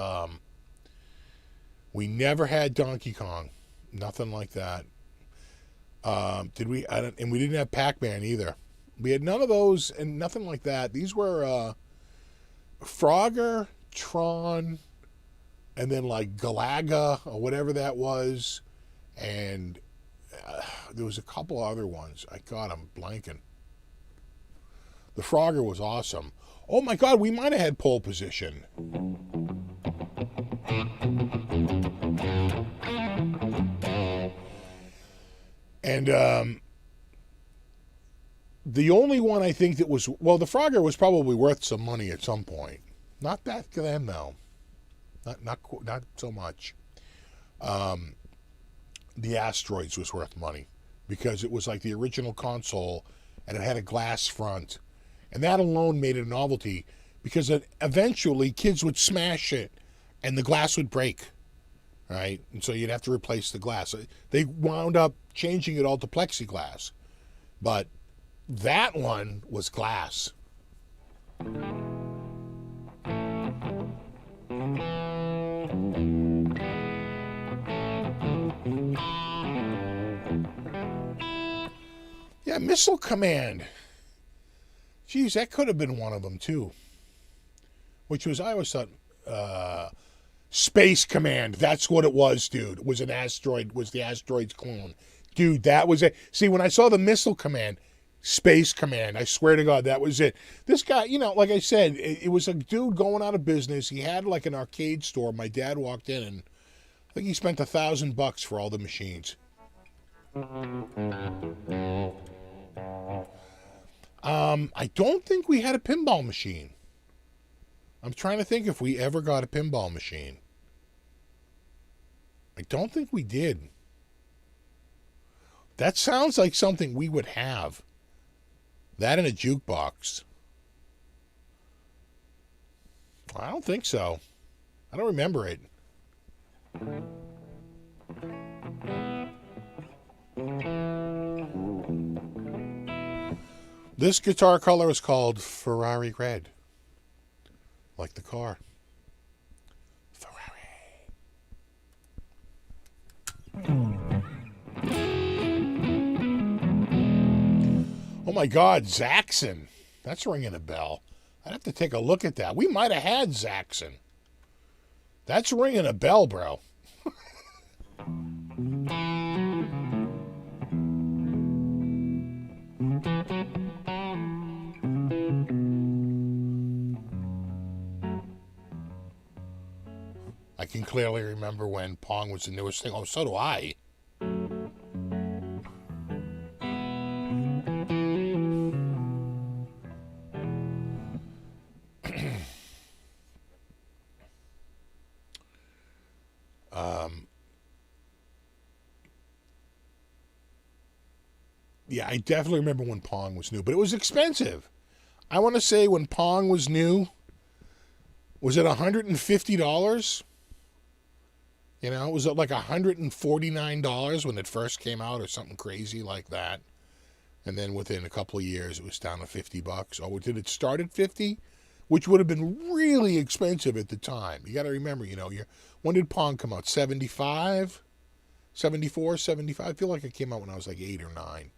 we never had Donkey Kong. Nothing like that. Did we? And we didn't have Pac-Man either. We had none of those and nothing like that. These were Frogger, Tron, and then like Galaga or whatever that was. And there was a couple other ones. I'm blanking. The Frogger was awesome. Oh my God, we might have had Pole Position. And the only one I think that was, well, the Frogger was probably worth some money at some point. Not back then, though. Not so much. The Asteroids was worth money because it was like the original console, and it had a glass front, and that alone made it a novelty because eventually kids would smash it, and the glass would break, right? And so you'd have to replace the glass. They wound up changing it all to plexiglass, but that one was glass. Yeah, Missile Command. Geez, that could have been one of them too. Which was, I always thought, Space Command. That's what it was, dude. It was an asteroid, was the asteroid's clone. Dude, that was it. See, when I saw the Missile Command, Space Command, I swear to God, that was it. This guy, like I said, it was a dude going out of business. He had like an arcade store. My dad walked in, and I think he spent $1,000 for all the machines. I don't think we had a pinball machine. I'm trying to think if we ever got a pinball machine. I don't think we did. That sounds like something we would have. That in a jukebox. I don't think so. I don't remember it. This guitar color is called Ferrari Red. Like the car. Ferrari. Oh my God, Zaxxon. That's ringing a bell. I'd have to take a look at that. We might have had Zaxxon. That's ringing a bell, bro. I can clearly remember when Pong was the newest thing. Oh, so do I. Yeah, I definitely remember when Pong was new, but it was expensive. I want to say when Pong was new, was it $150? You know, it was like $149 when it first came out, or something crazy like that. And then within a couple of years, it was down to $50. Or did it start at 50? Which would have been really expensive at the time. You got to remember, you know, when did Pong come out? 75? 74, 75? I feel like it came out when I was like 8 or 9.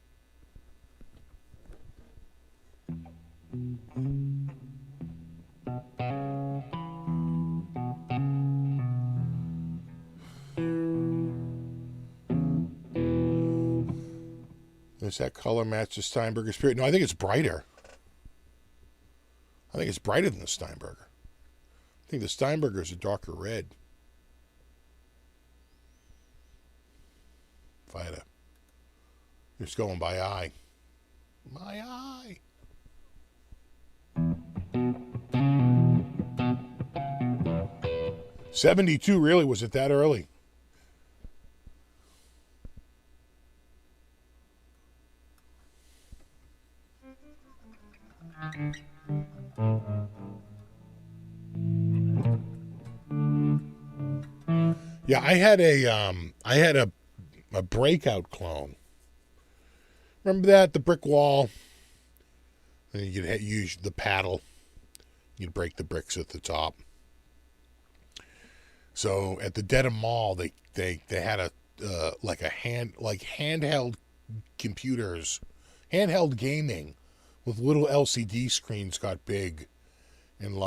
Does that color match the Steinberger Spirit? No, I think it's brighter. I think it's brighter than the Steinberger. I think the Steinberger is a darker red. If I had just going by eye. My eye. '72, really? Was it that early? Yeah, I had a breakout clone. Remember that? The brick wall. And you could use the paddle. You'd break the bricks at the top. So at the Dedham Mall, they had a handheld computers, handheld gaming with little LCD screens got big in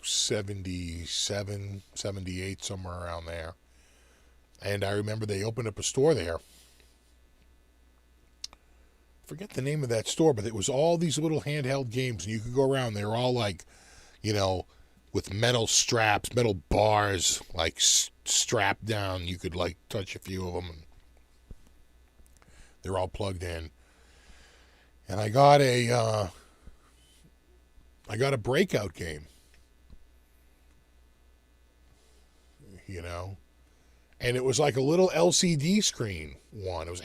77, 78, somewhere around there. And I remember they opened up a store there. Forget the name of that store, but it was all these little handheld games, and you could go around. They were all with metal straps, metal bars, strapped down. You could touch a few of them, and they're all plugged in. And I got a breakout game. And it was like a little LCD screen one. It was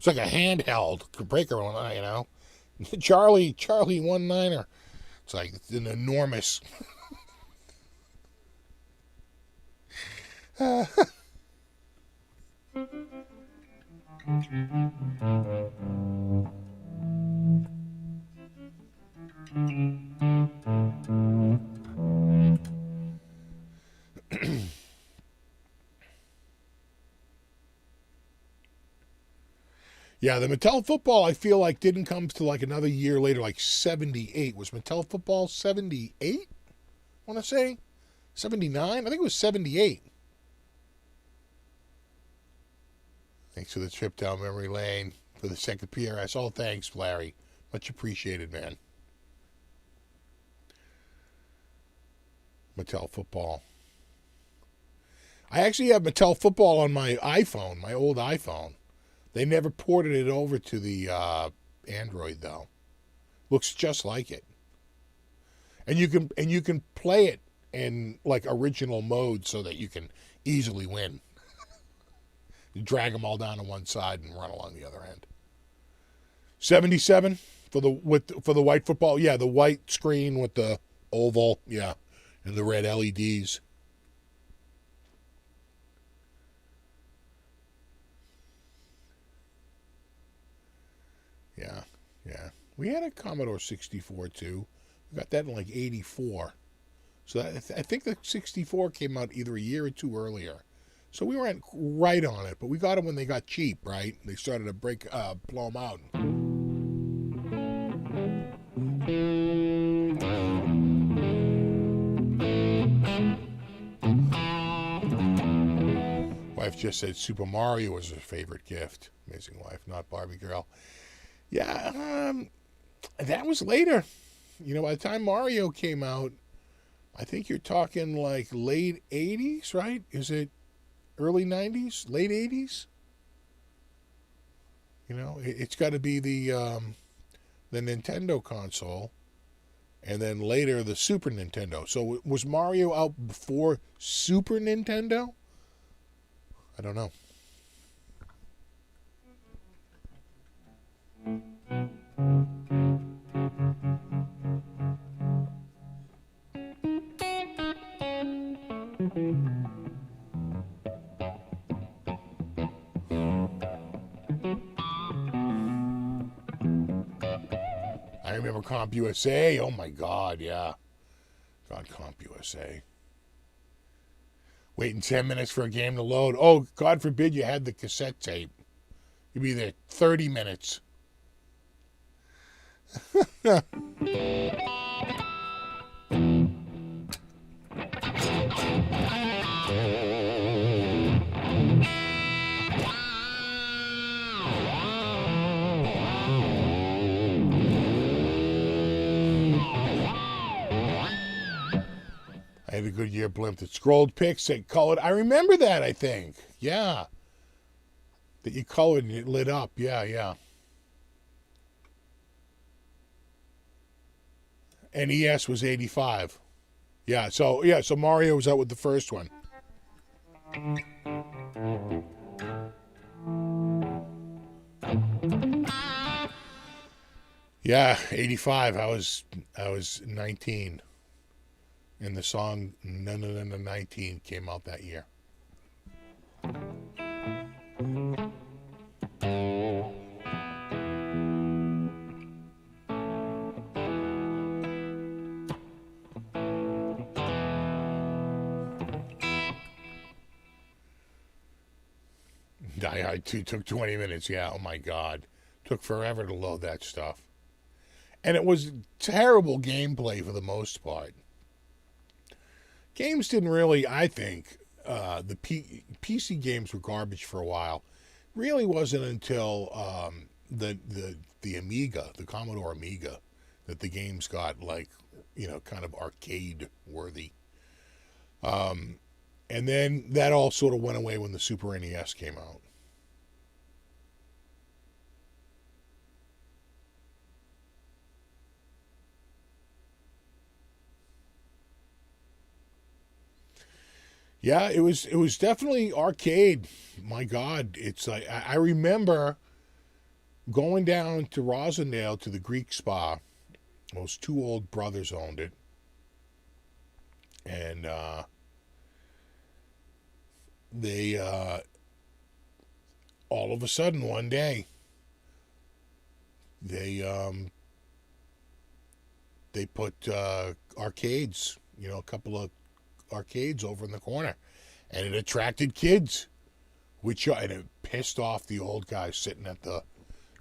like a handheld breaker one, Charlie 19er. It's like an enormous. Yeah, the Mattel football, I feel like, didn't come to another year later, 78. Was Mattel football 78? I want to say 79. I think it was 78. Thanks for the trip down memory lane for the second PRS. Oh, thanks, Larry. Much appreciated, man. Mattel football. I actually have Mattel football on my iPhone, my old iPhone. They never ported it over to the Android though. Looks just like it. And you can play it in original mode so that you can easily win. You drag them all down to one side and run along the other end. 77 for the white football. Yeah, the white screen with the oval, yeah, and the red LEDs. Yeah. We had a Commodore 64 too. We got that in 84. So I think the 64 came out either a year or two earlier. So we weren't right on it, but we got them when they got cheap, right? They started to blow them out. Wife just said Super Mario was her favorite gift. Amazing wife, not Barbie girl. Yeah, that was later. By the time Mario came out, I think you're talking late 80s, right? Is it early 90s? Late 80s? It's got to be the Nintendo console, and then later the Super Nintendo. So was Mario out before Super Nintendo? I don't know. I remember Comp USA. Oh my God, yeah. God, Comp USA. Waiting 10 minutes for a game to load. Oh, God forbid you had the cassette tape. You'd be there 30 minutes. I had a Goodyear blimp that scrolled pics that colored. I remember that, I think. Yeah. That you colored and it lit up. Yeah, yeah. NES was 85. Yeah, so Mario was out with the first one. Yeah, 85. I was 19. And the song No No No No 19 came out that year. Die Hard 2 took 20 minutes. Yeah, oh my God. Took forever to load that stuff. And it was terrible gameplay for the most part. Games didn't really, I think, the PC games were garbage for a while. Really wasn't until the Amiga, the Commodore Amiga, that the games got like, kind of arcade worthy. And then that all sort of went away when the Super NES came out. Yeah, it was definitely arcade. My God, it's like I remember going down to Rosendale to the Greek Spa. Those two old brothers owned it, and they all of a sudden one day they put arcades, a couple of arcades over in the corner, and it attracted kids, and it pissed off the old guys sitting at the,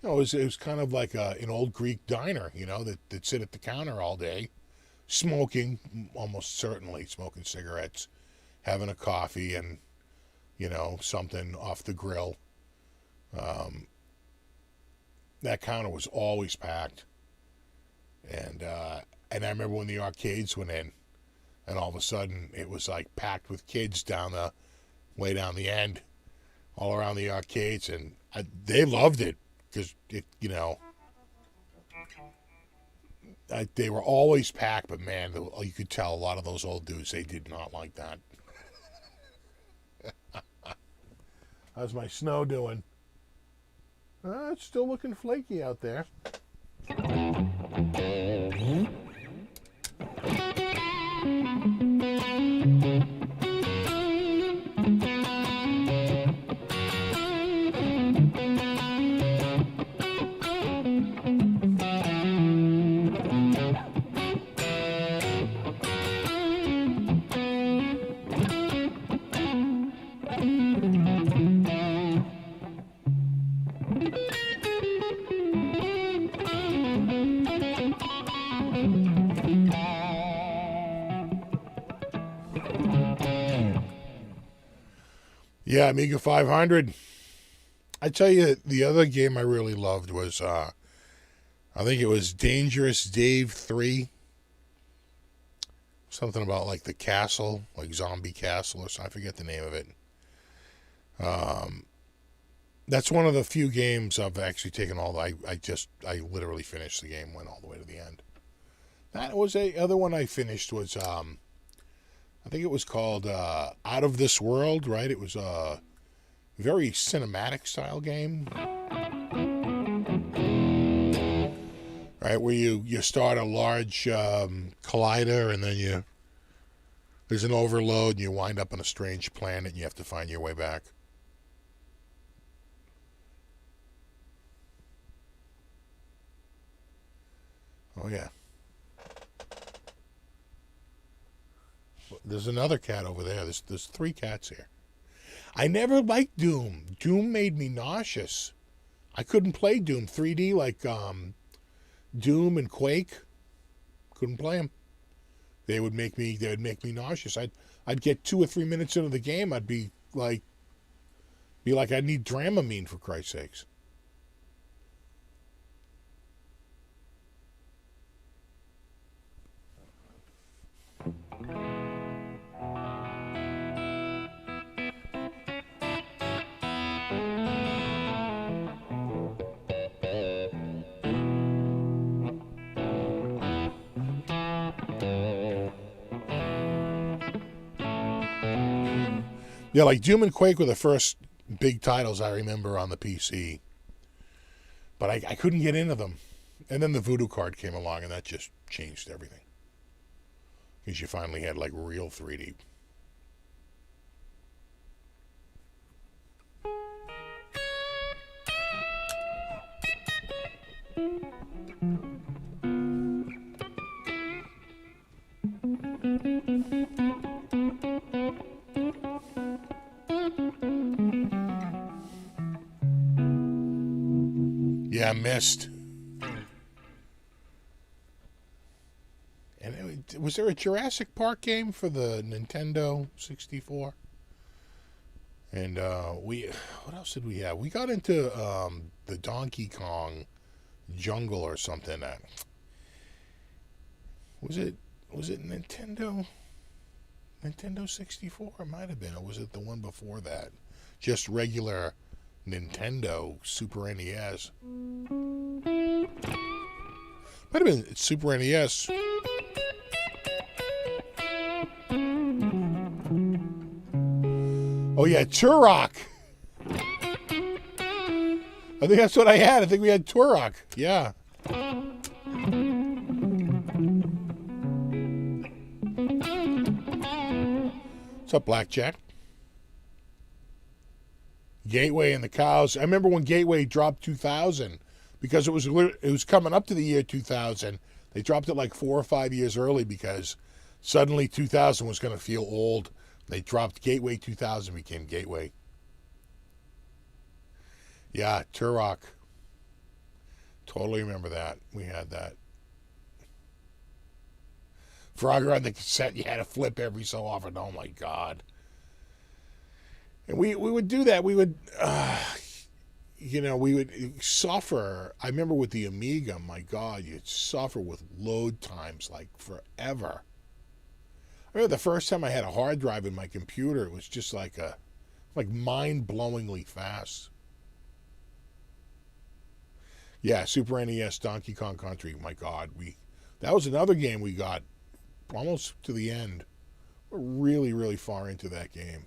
it was kind of like an old Greek diner, that sit at the counter all day, smoking, almost certainly smoking cigarettes, having a coffee, and something off the grill. That counter was always packed, and I remember when the arcades went in. And all of a sudden, it was like packed with kids way down the end, all around the arcades, and they loved it because they were always packed. But man, you could tell a lot of those old dudes, they did not like that. How's my snow doing? It's still looking flaky out there. Yeah, Amiga 500. I tell you, the other game I really loved was, I think it was Dangerous Dave 3. Something about like the castle, like Zombie Castle or something. I forget the name of it. That's one of the few games I've actually taken I literally finished the game, went all the way to the end. That was other one I finished was, I think it was called Out of This World, right? It was a very cinematic style game. Right, where you start a large collider and then there's an overload and you wind up on a strange planet and you have to find your way back. Oh, yeah. There's another cat over there. There's 3 cats here. I never liked Doom. Doom made me nauseous. I couldn't play Doom 3D like Doom and Quake. Couldn't play them. They would make me nauseous. I'd get 2 or 3 minutes into the game. I'd be like I need Dramamine, for Christ's sakes. Yeah, like Doom and Quake were the first big titles I remember on the PC. But I couldn't get into them. And then the Voodoo card came along, and that just changed everything. Because you finally had, like, real 3D. Yeah, Mist. And was there a Jurassic Park game for the Nintendo 64? And what else did we have? We got into the Donkey Kong Jungle or something. Was it Nintendo 64? It might have been. Or was it the one before that? Just regular Nintendo Super NES. Might have been Super NES. Oh yeah, Turok. I think that's what I had. I think we had Turok. Yeah. What's up, Blackjack? Gateway and the Cows. I remember when Gateway dropped 2000 because it was coming up to the year 2000. They dropped it like 4 or 5 years early because suddenly 2000 was going to feel old. They dropped Gateway 2000, became Gateway. Yeah, Turok. Totally remember that. We had that. Frogger on the cassette, you had to flip every so often. Oh my God. And we would do that. We would, we would suffer. I remember with the Amiga, my God, you'd suffer with load times like forever. I remember the first time I had a hard drive in my computer, it was just like mind-blowingly fast. Yeah, Super NES, Donkey Kong Country. My God, that was another game we got almost to the end. We're really, really far into that game.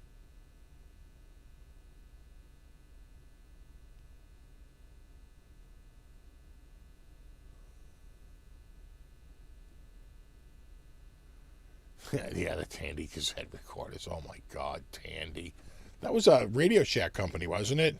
Yeah, the Tandy cassette recorders. Oh my God, Tandy. That was a Radio Shack company, wasn't it?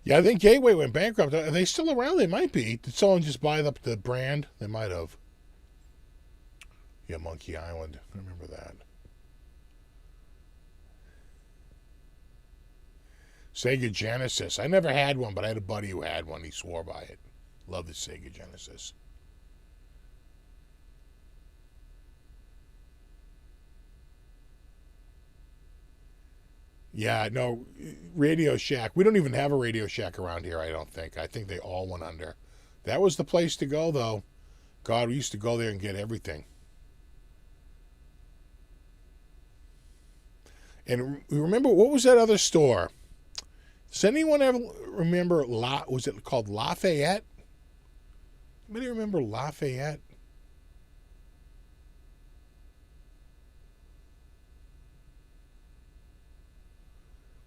Yeah, I think Gateway went bankrupt. Are they still around? They might be. Did someone just buy up the brand? They might have. Yeah, Monkey Island. I remember that. Sega Genesis. I never had one, but I had a buddy who had one. He swore by it. Love the Sega Genesis. Yeah, no, Radio Shack. We don't even have a Radio Shack around here, I don't think. I think they all went under. That was the place to go, though. God, we used to go there and get everything. And remember, what was that other store? Does anyone ever remember, was it called Lafayette? Anybody remember Lafayette?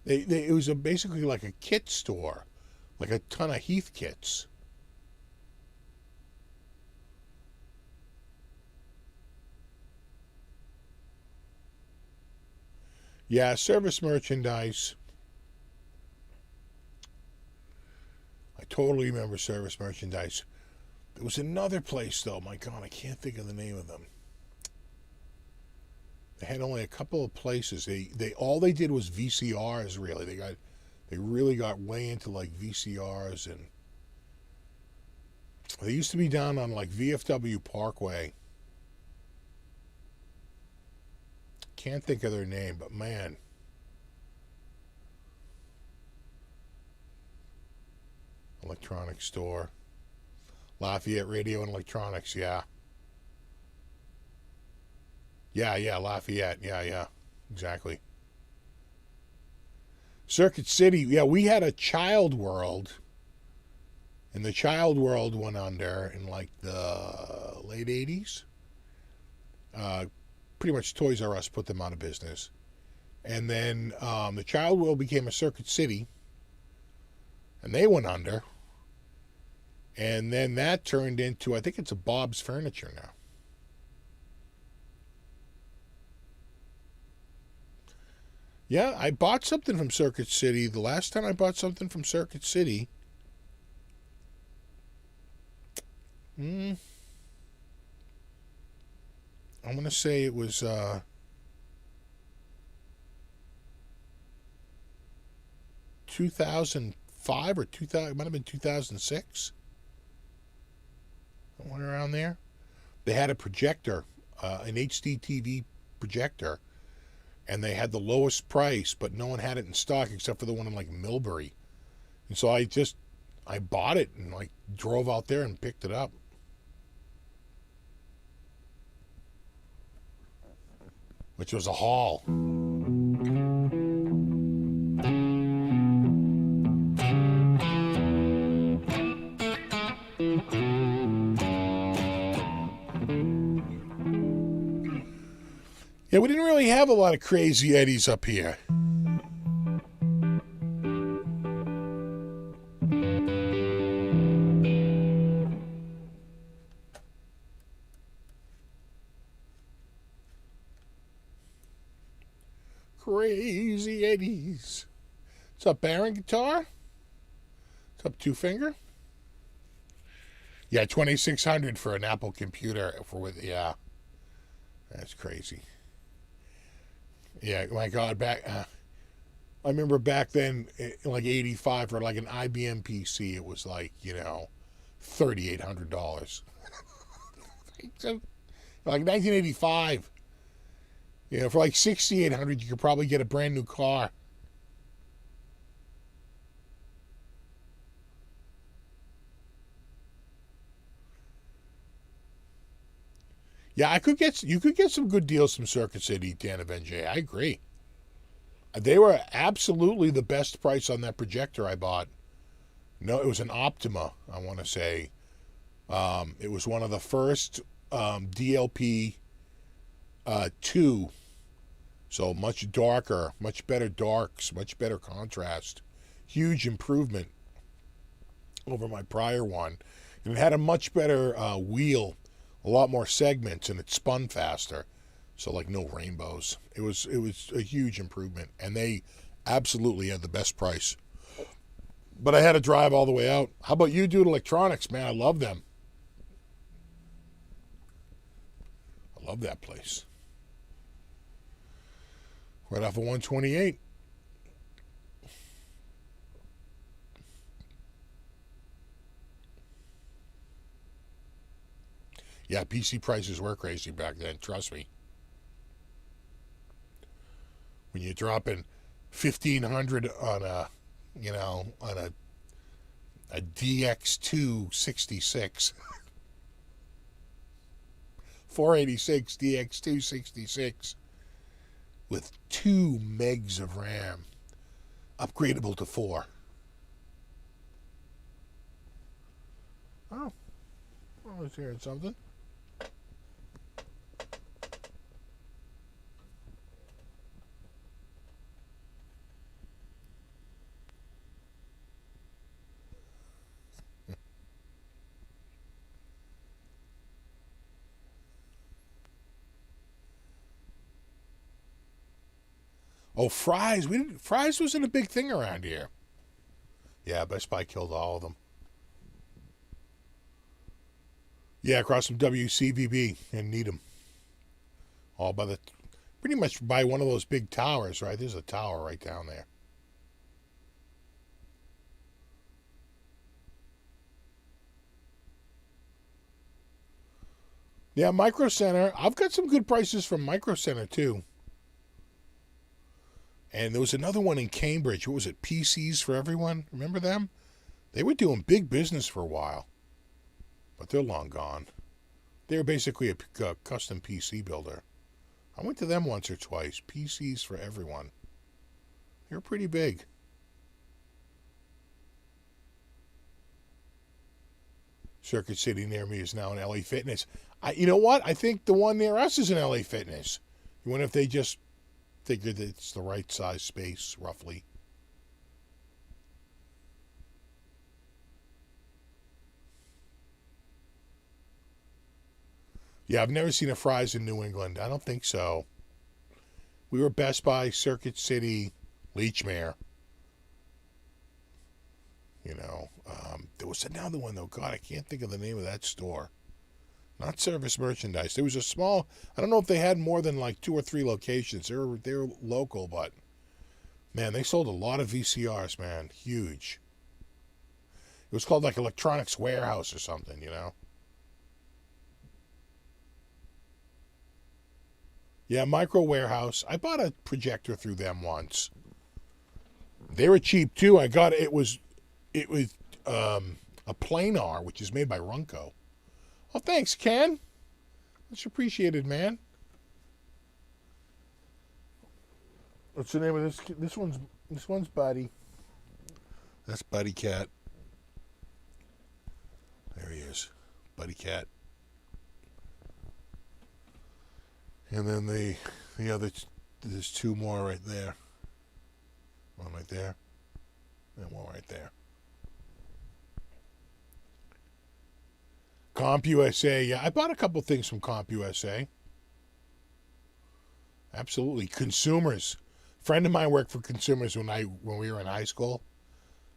It was basically like a kit store, like a ton of Heath kits. Yeah, service merchandise. I totally remember service merchandise. There was another place though. My God, I can't think of the name of them. They had only a couple of places. They all they did was VCRs. Really, they really got way into like VCRs, and they used to be down on like VFW Parkway. Can't think of their name, but man. Electronics store. Lafayette Radio and Electronics, yeah. Yeah, Lafayette. Yeah, exactly. Circuit City, yeah, we had a Child World, and the Child World went under in like the late 80s. Pretty much Toys R Us put them out of business. And then the Child World became a Circuit City, and they went under. And then that turned into, I think it's a Bob's Furniture now. Yeah, I bought something from Circuit City. The last time I bought something from Circuit City, I'm going to say it was 2005 or 2000. It might have been 2006. Somewhere around there. They had a projector, an HD TV projector, and they had the lowest price, but no one had it in stock except for the one in like Millbury. And so I bought it and like drove out there and picked it up. Which was a haul. Yeah, we didn't really have a lot of Crazy Eddies up here. Crazy Eddies. What's up, Baron Guitar? What's up, Two Finger? Yeah, 2,600 for an Apple computer. Yeah, that's crazy. Yeah, my God, I remember back then, in like 85, for like an IBM PC, it was like, $3,800. Like 1985, for like 6,800, you could probably get a brand new car. Yeah, you could get some good deals from Circuit City, Dan of NJ. I agree. They were absolutely the best price on that projector I bought. No, it was an Optima, I want to say. It was one of the first DLP 2. So much darker, much better darks, much better contrast. Huge improvement over my prior one. And it had a much better wheel, a lot more segments, and it spun faster. So like no rainbows. It was a huge improvement, and they absolutely had the best price. But I had to drive all the way out. How about you, Dude Electronics, man? I love them. I love that place. Right off of 128. Yeah, PC prices were crazy back then, trust me. When you're dropping 1,500 on a DX2 66. 486 DX2 66 with 2 megs of RAM, upgradable to 4. Oh, I was hearing something. Oh, Fry's. Fry's wasn't a big thing around here. Yeah, Best Buy killed all of them. Yeah, across from WCVB in Needham. All by pretty much by one of those big towers, right? There's a tower right down there. Yeah, Micro Center. I've got some good prices from Micro Center, too. And there was another one in Cambridge. What was it? PCs for Everyone? Remember them? They were doing big business for a while. But they're long gone. They were basically a custom PC builder. I went to them once or twice. PCs for Everyone. They were pretty big. Circuit City near me is now an LA Fitness. You know what? I think the one near us is an LA Fitness. You wonder if they just figured that it's the right size space, roughly. Yeah, I've never seen a Fry's in New England. I don't think so. We were Best Buy, Circuit City, Leechmere. You know, there was another one, though. God, I can't think of the name of that store. Not Service Merchandise. There was a small, I don't know if they had more than like 2 or 3 locations. They were local, but man, they sold a lot of VCRs, man. Huge. It was called like Electronics Warehouse or something, you know? Yeah, Micro Warehouse. I bought a projector through them once. They were cheap too. It was a planar, which is made by Runco. Oh, thanks, Ken. Much appreciated, man. What's the name of this? This one's Buddy. That's Buddy Cat. There he is, Buddy Cat. And then the other, there's 2 more right there. One right there, and one right there. CompUSA, yeah, I bought a couple things from CompUSA. Absolutely. Consumers. A friend of mine worked for Consumers when we were in high school,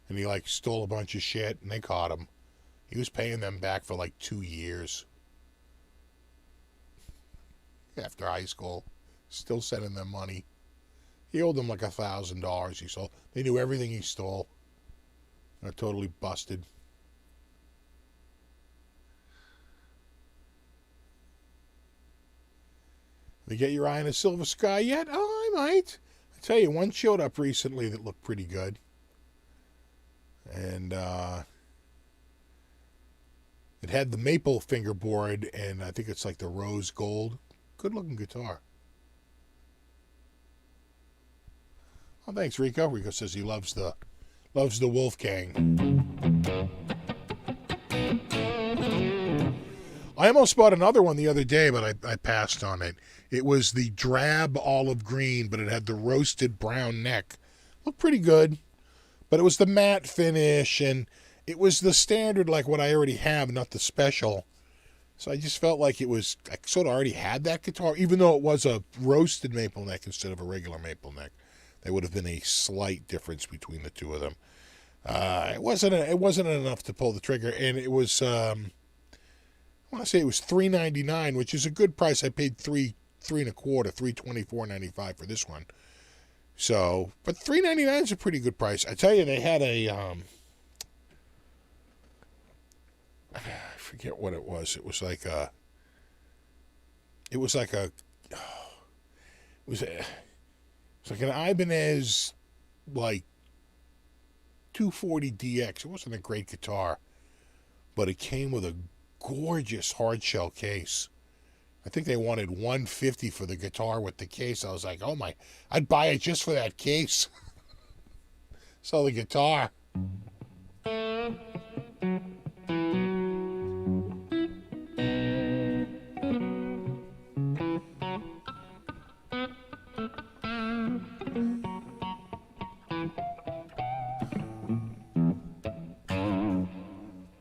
and he like stole a bunch of shit, and they caught him. He was paying them back for like 2 years after high school, still sending them money. He owed them like $1,000 he stole. They knew everything he stole. They're totally busted. They get your eye on a silver sky yet? Oh, I might. I tell you, one showed up recently that looked pretty good. And it had the maple fingerboard, and I think it's like the rose gold. Good looking guitar. Oh, thanks, Rico. Rico says he loves the Wolfgang. I almost bought another one the other day, but I passed on it. It was the drab olive green, but it had the roasted brown neck. Looked pretty good, but it was the matte finish, and it was the standard, like what I already have, not the special. So I just felt like I sort of already had that guitar, even though it was a roasted maple neck instead of a regular maple neck. There would have been a slight difference between the two of them. It wasn't enough to pull the trigger, and it was I want to say it was $3.99, which is a good price. I paid $3.25, $324.95 for this one. So, but $3.99 is a pretty good price. I tell you, they had a I forget what it was. It was like an Ibanez, like 240DX. It wasn't a great guitar, but it came with a gorgeous hard shell case. I think they wanted $150 for the guitar with the case. I was like, oh my, I'd buy it just for that case. So the guitar.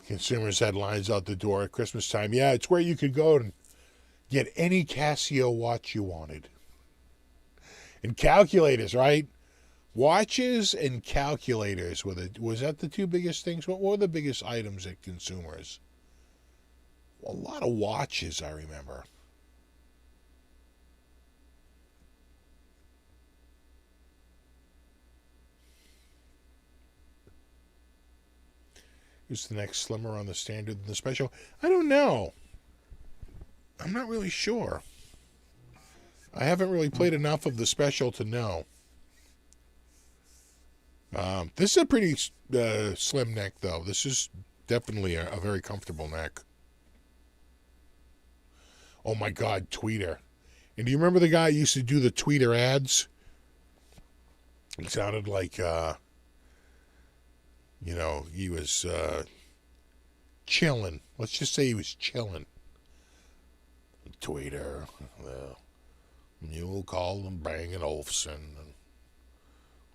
Consumers had lines out the door at Christmas time. Yeah, it's where you could go and get any Casio watch you wanted. And calculators, right? Watches and calculators was that the two biggest things? What were the biggest items at consumers? A lot of watches, I remember. Is the next slimmer on the standard than the special? I don't know. I'm not really sure. I haven't really played enough of the special to know. This is a pretty slim neck, though. This is definitely a very comfortable neck. Oh, my God, tweeter. And do you remember the guy who used to do the tweeter ads? It sounded like, he was chilling. Let's just say he was chilling. Tweeter. Well, you'll call them Bang & Olufsen. And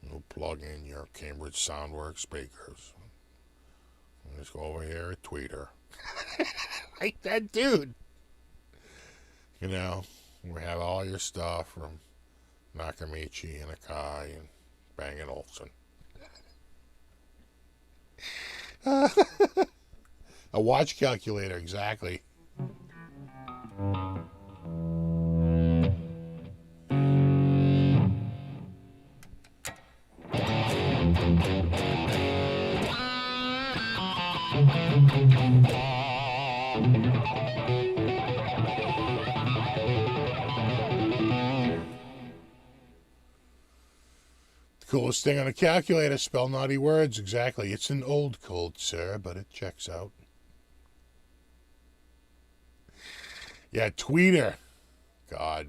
you'll plug in your Cambridge Soundworks speakers. Just go over here at Tweeter. Like that dude. We have all your stuff from Nakamichi and Akai and Bang & Olufsen. A watch calculator, exactly. Coolest thing on a calculator, spell naughty words. Exactly. It's an old code, sir, but it checks out. Yeah, tweeter. God.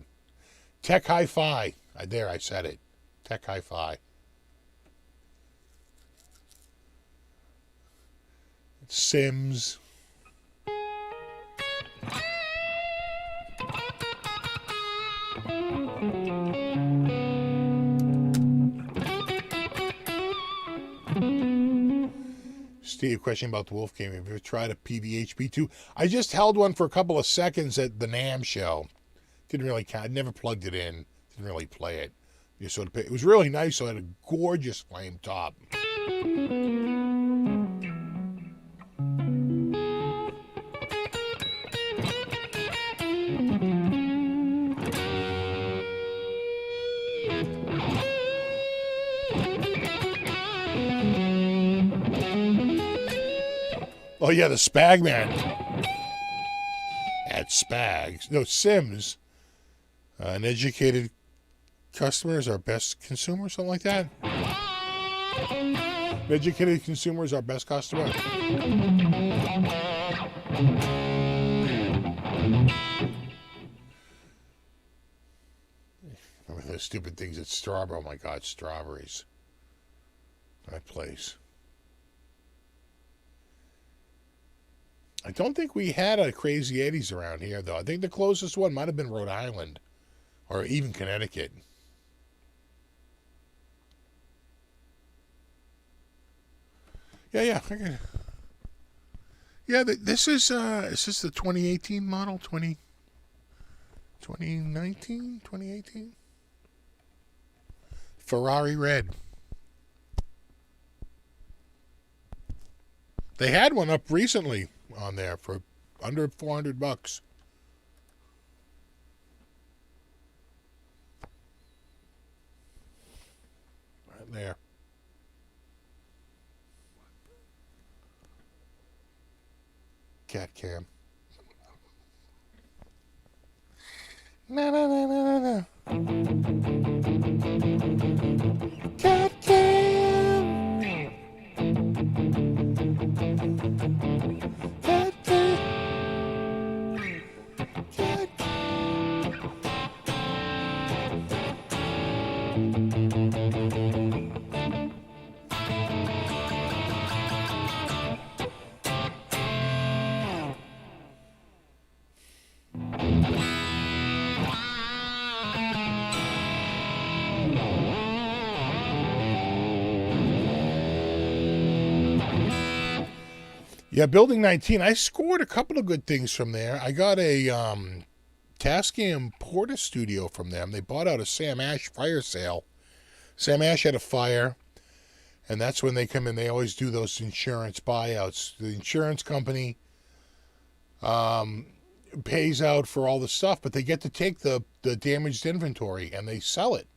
Tech Hi-Fi. There, I said it. Tech Hi-Fi. Sims. Steve, question about the Wolf game. Have you ever tried a PVHP2? I just held one for a couple of seconds at the NAMM show. Didn't really count. Never plugged it in. Didn't really play it. It was really nice. So it had a gorgeous flame top. Oh, yeah, the Spag Man. At Spags. No, Sims. An educated customer is our best consumer, something like that. An educated consumer is our best customer. Remember those stupid things at Strawberry? Oh, my God, strawberries. That place. I don't think we had a Crazy Eddie's around here, though. I think the closest one might have been Rhode Island or even Connecticut. Yeah. Yeah, this is the 2018 model? 2019? 2018? Ferrari red. They had one up recently on there for under $400. Right there. Cat cam. No. Cat cam. Cat cam. Cat cam. Yeah, Building 19. I scored a couple of good things from there. I got a Tascam Porta Studio from them. They bought out a Sam Ash fire sale. Sam Ash had a fire, and that's when they come in. They always do those insurance buyouts. The insurance company pays out for all the stuff, but they get to take the damaged inventory and they sell it.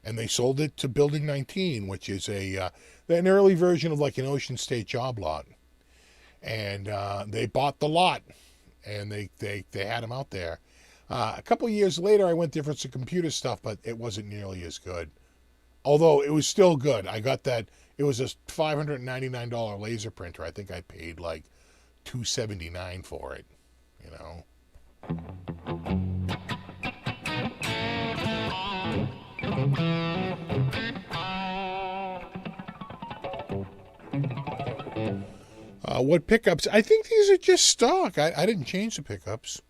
And they sold it to Building 19, which is an early version of like an Ocean State job lot. And they bought the lot, and they had them out there. A couple of years later, I went there for some computer stuff, but it wasn't nearly as good. Although it was still good. I got that. It was a $599 laser printer. I think I paid like $279 for it. You know. What pickups? I think these are just stock. I didn't change the pickups.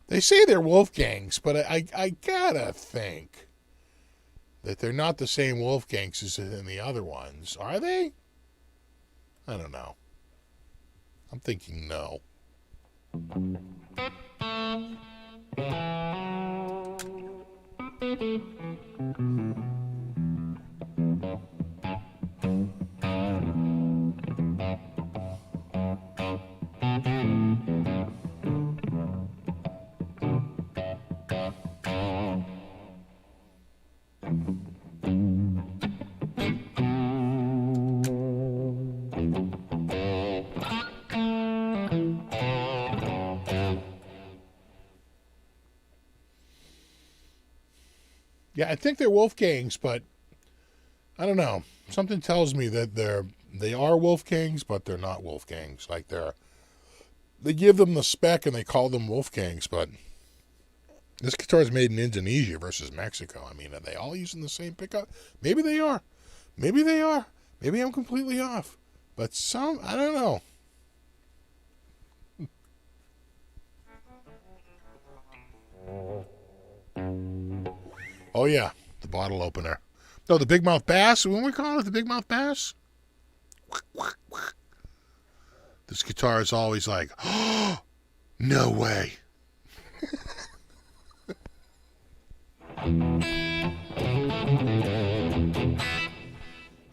They say they're Wolfgangs, but I gotta think that they're not the same Wolfgangs as in the other ones. Are they? I don't know. I'm thinking no. Yeah, I think they're Wolfgangs, but I don't know. Something tells me that they are Wolfgangs, but they're not Wolfgangs. Like they give them the spec and they call them Wolfgangs, but this guitar is made in Indonesia versus Mexico. I mean, are they all using the same pickup? Maybe they are. Maybe they are. Maybe I'm completely off. But I don't know. Oh, yeah, the bottle opener. No, the Big Mouth Bass. When we call it the Big Mouth Bass? This guitar is always like, oh, no way.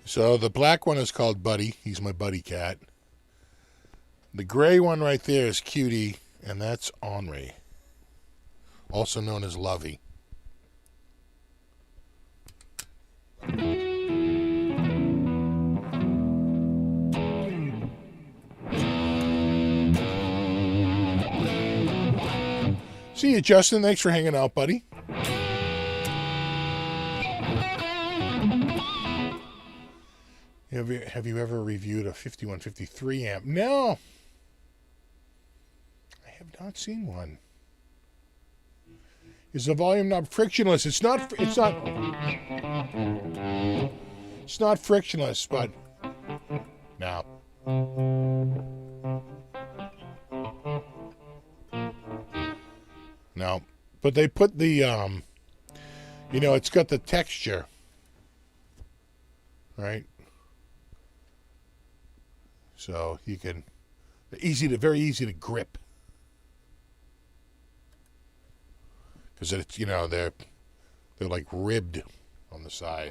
So the black one is called Buddy. He's my buddy cat. The gray one right there is Cutie, and that's Henri, also known as Lovey. See you, Justin. Thanks for hanging out, buddy. Have you ever reviewed a 5153 amp? No. I have not seen one. Is the volume knob frictionless? It's not frictionless, but no. No. But they put the it's got the texture. Right? So you can very easy to grip. Because it's they're like ribbed on the side.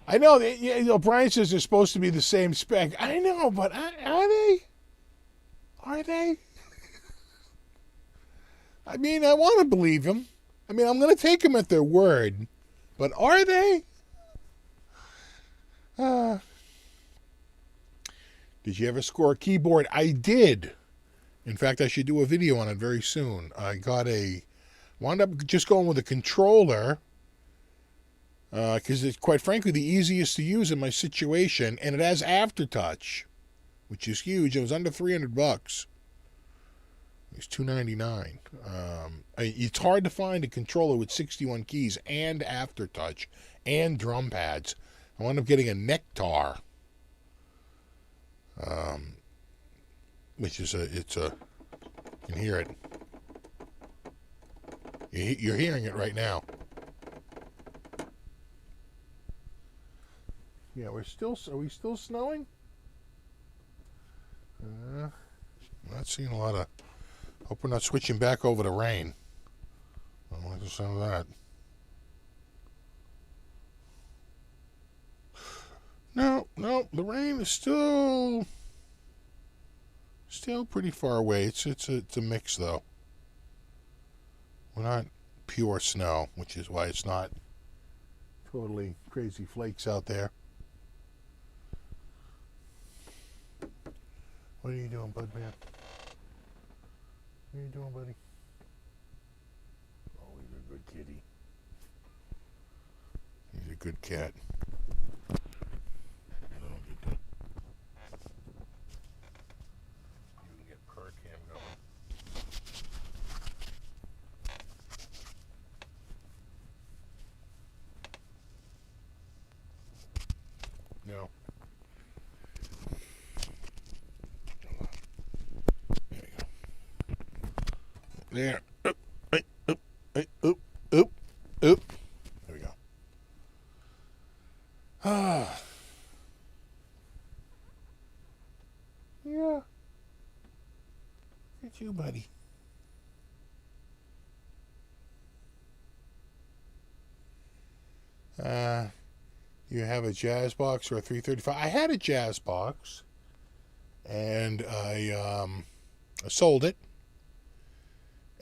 I know Brian says they're supposed to be the same spec. I know, but are they? Are they? I mean, I want to believe him. I mean, I'm going to take them at their word, but are they? Did you ever score a keyboard? I did. In fact, I should do a video on it very soon. I wound up just going with a controller because it's quite frankly the easiest to use in my situation, and it has aftertouch, which is huge. It was under $300. It was $299. It's hard to find a controller with 61 keys and aftertouch and drum pads. I wound up getting a Nectar, which is you can hear it. You're hearing it right now. Yeah, are we still snowing? I'm not seeing a lot of. Hope we're not switching back over to rain. I don't like the sound of that. No, the rain is still pretty far away. It's a mix though. We're not pure snow, which is why it's not totally crazy flakes out there. What are you doing, bud man? What are you doing, buddy? Oh, he's a good kitty. He's a good cat. No. There you go. There. Oop. Hey, oop. Hey, oop. Oop. Oop. There we go. Ah. Yeah. Look at you, buddy. You have a jazz box or a 335? I had a jazz box, and I sold it,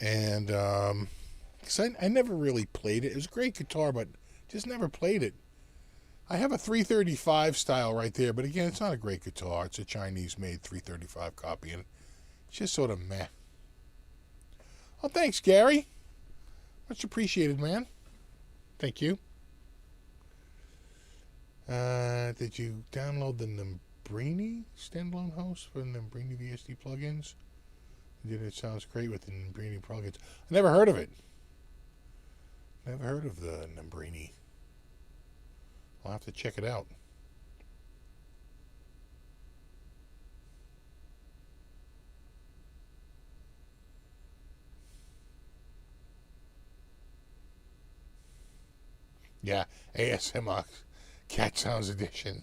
and because I never really played it. It was a great guitar, but just never played it. I have a 335 style right there, but again, it's not a great guitar. It's a Chinese-made 335 copy, and it's just sort of meh. Oh, thanks, Gary. Much appreciated, man. Thank you. Did you download the Nambrini standalone host for the Nambrini VST plugins? It sounds great with the Nambrini plugins. I never heard of it. Never heard of the Nambrini. I'll have to check it out. Yeah, ASMR Cat Sounds Edition.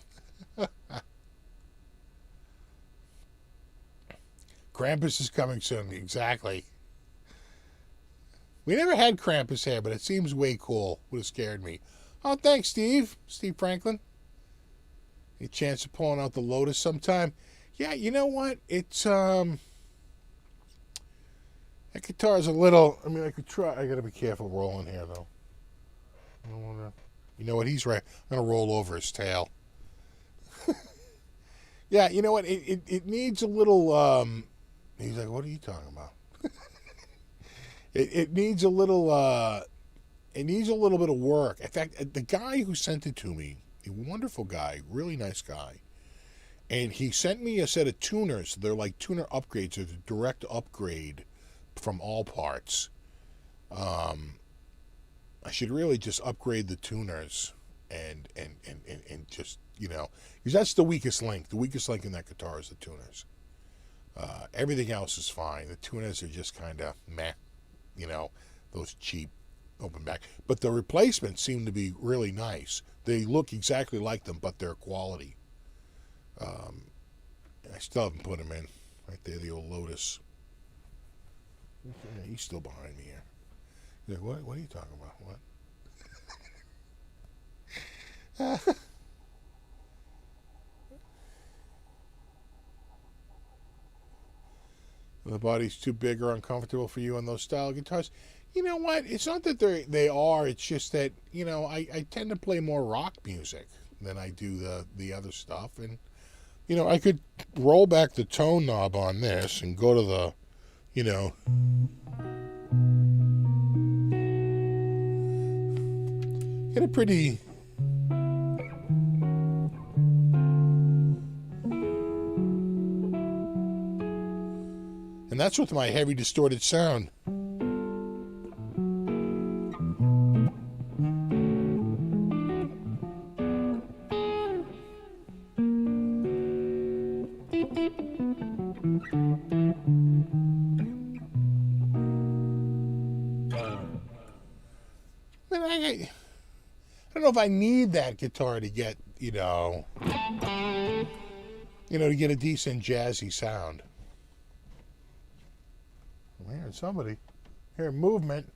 Krampus is coming soon, exactly. We never had Krampus here, but it seems way cool. Would have scared me. Oh, thanks, Steve. Steve Franklin. A chance of pulling out the Lotus sometime. Yeah, you know what? It's, that guitar's a little, I mean, I could try. I gotta be careful rolling here, though. I don't wanna, you know what? He's right. I'm gonna roll over his tail. Yeah, you know what? It needs a little, he's like, what are you talking about? It needs a little, it needs a little bit of work. In fact, the guy who sent it to me, a wonderful guy, really nice guy, and he sent me a set of tuners. They're like tuner upgrades. They're a direct upgrade from all parts. I should really just upgrade the tuners and just, you know, because that's the weakest link. The weakest link in that guitar is the tuners. Everything else is fine. The tuners are just kind of meh, you know, those cheap open back. But the replacements seem to be really nice. They look exactly like them, but they're quality. I still haven't put them in. Right there, the old Lotus. Yeah, he's still behind me here. He's like, what are you talking about? What? The body's too big or uncomfortable for you on those style guitars. You know what? It's not that they are. It's just that, you know, I tend to play more rock music than I do the other stuff. And, you know, I could roll back the tone knob on this and go to the, you know, get a pretty... And that's with my heavy distorted sound. I don't know if I need that guitar to get to get a decent jazzy sound. I'm hearing somebody. Hearing movement.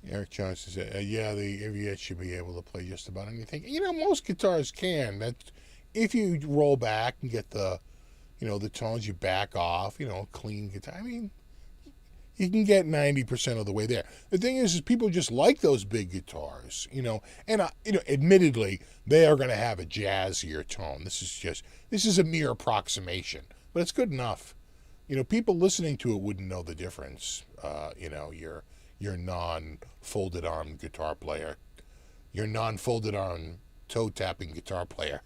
Eric Jones says, yeah, the AVS should be able to play just about anything. Most guitars can. That's if you roll back and get the tones, you back off, clean guitar. I mean, you can get 90% of the way there. The thing is people just like those big guitars, and admittedly, they are going to have a jazzier tone. This is a mere approximation, but it's good enough. People listening to it wouldn't know the difference. Your non-folded arm guitar player, your non-folded arm toe tapping guitar player.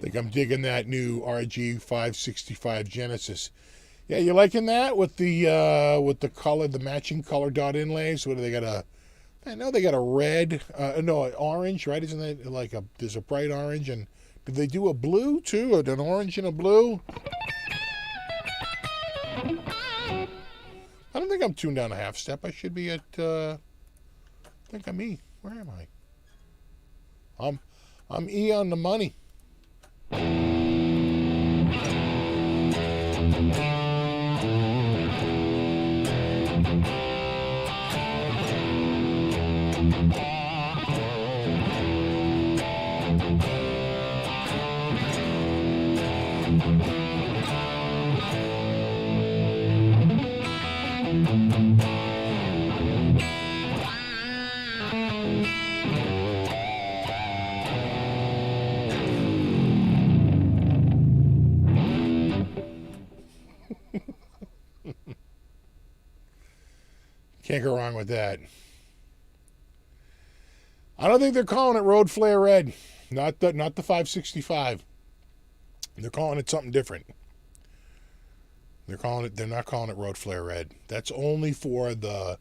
Think I'm digging that new RG 565 Genesis. Yeah, you liking that with the color, the matching color dot inlays? What do they got? I know they got a red, no, an orange, right? Isn't it there's a bright orange, and did they do a blue too, or an orange and a blue? I don't think I'm tuned down a half step. I should be at, I think I'm E. Where am I? I'm E on the money. Can't go wrong with that. I don't think they're calling it Road Flare Red. Not the 565. They're calling it something different. They're not calling it Road Flare Red. That's only for the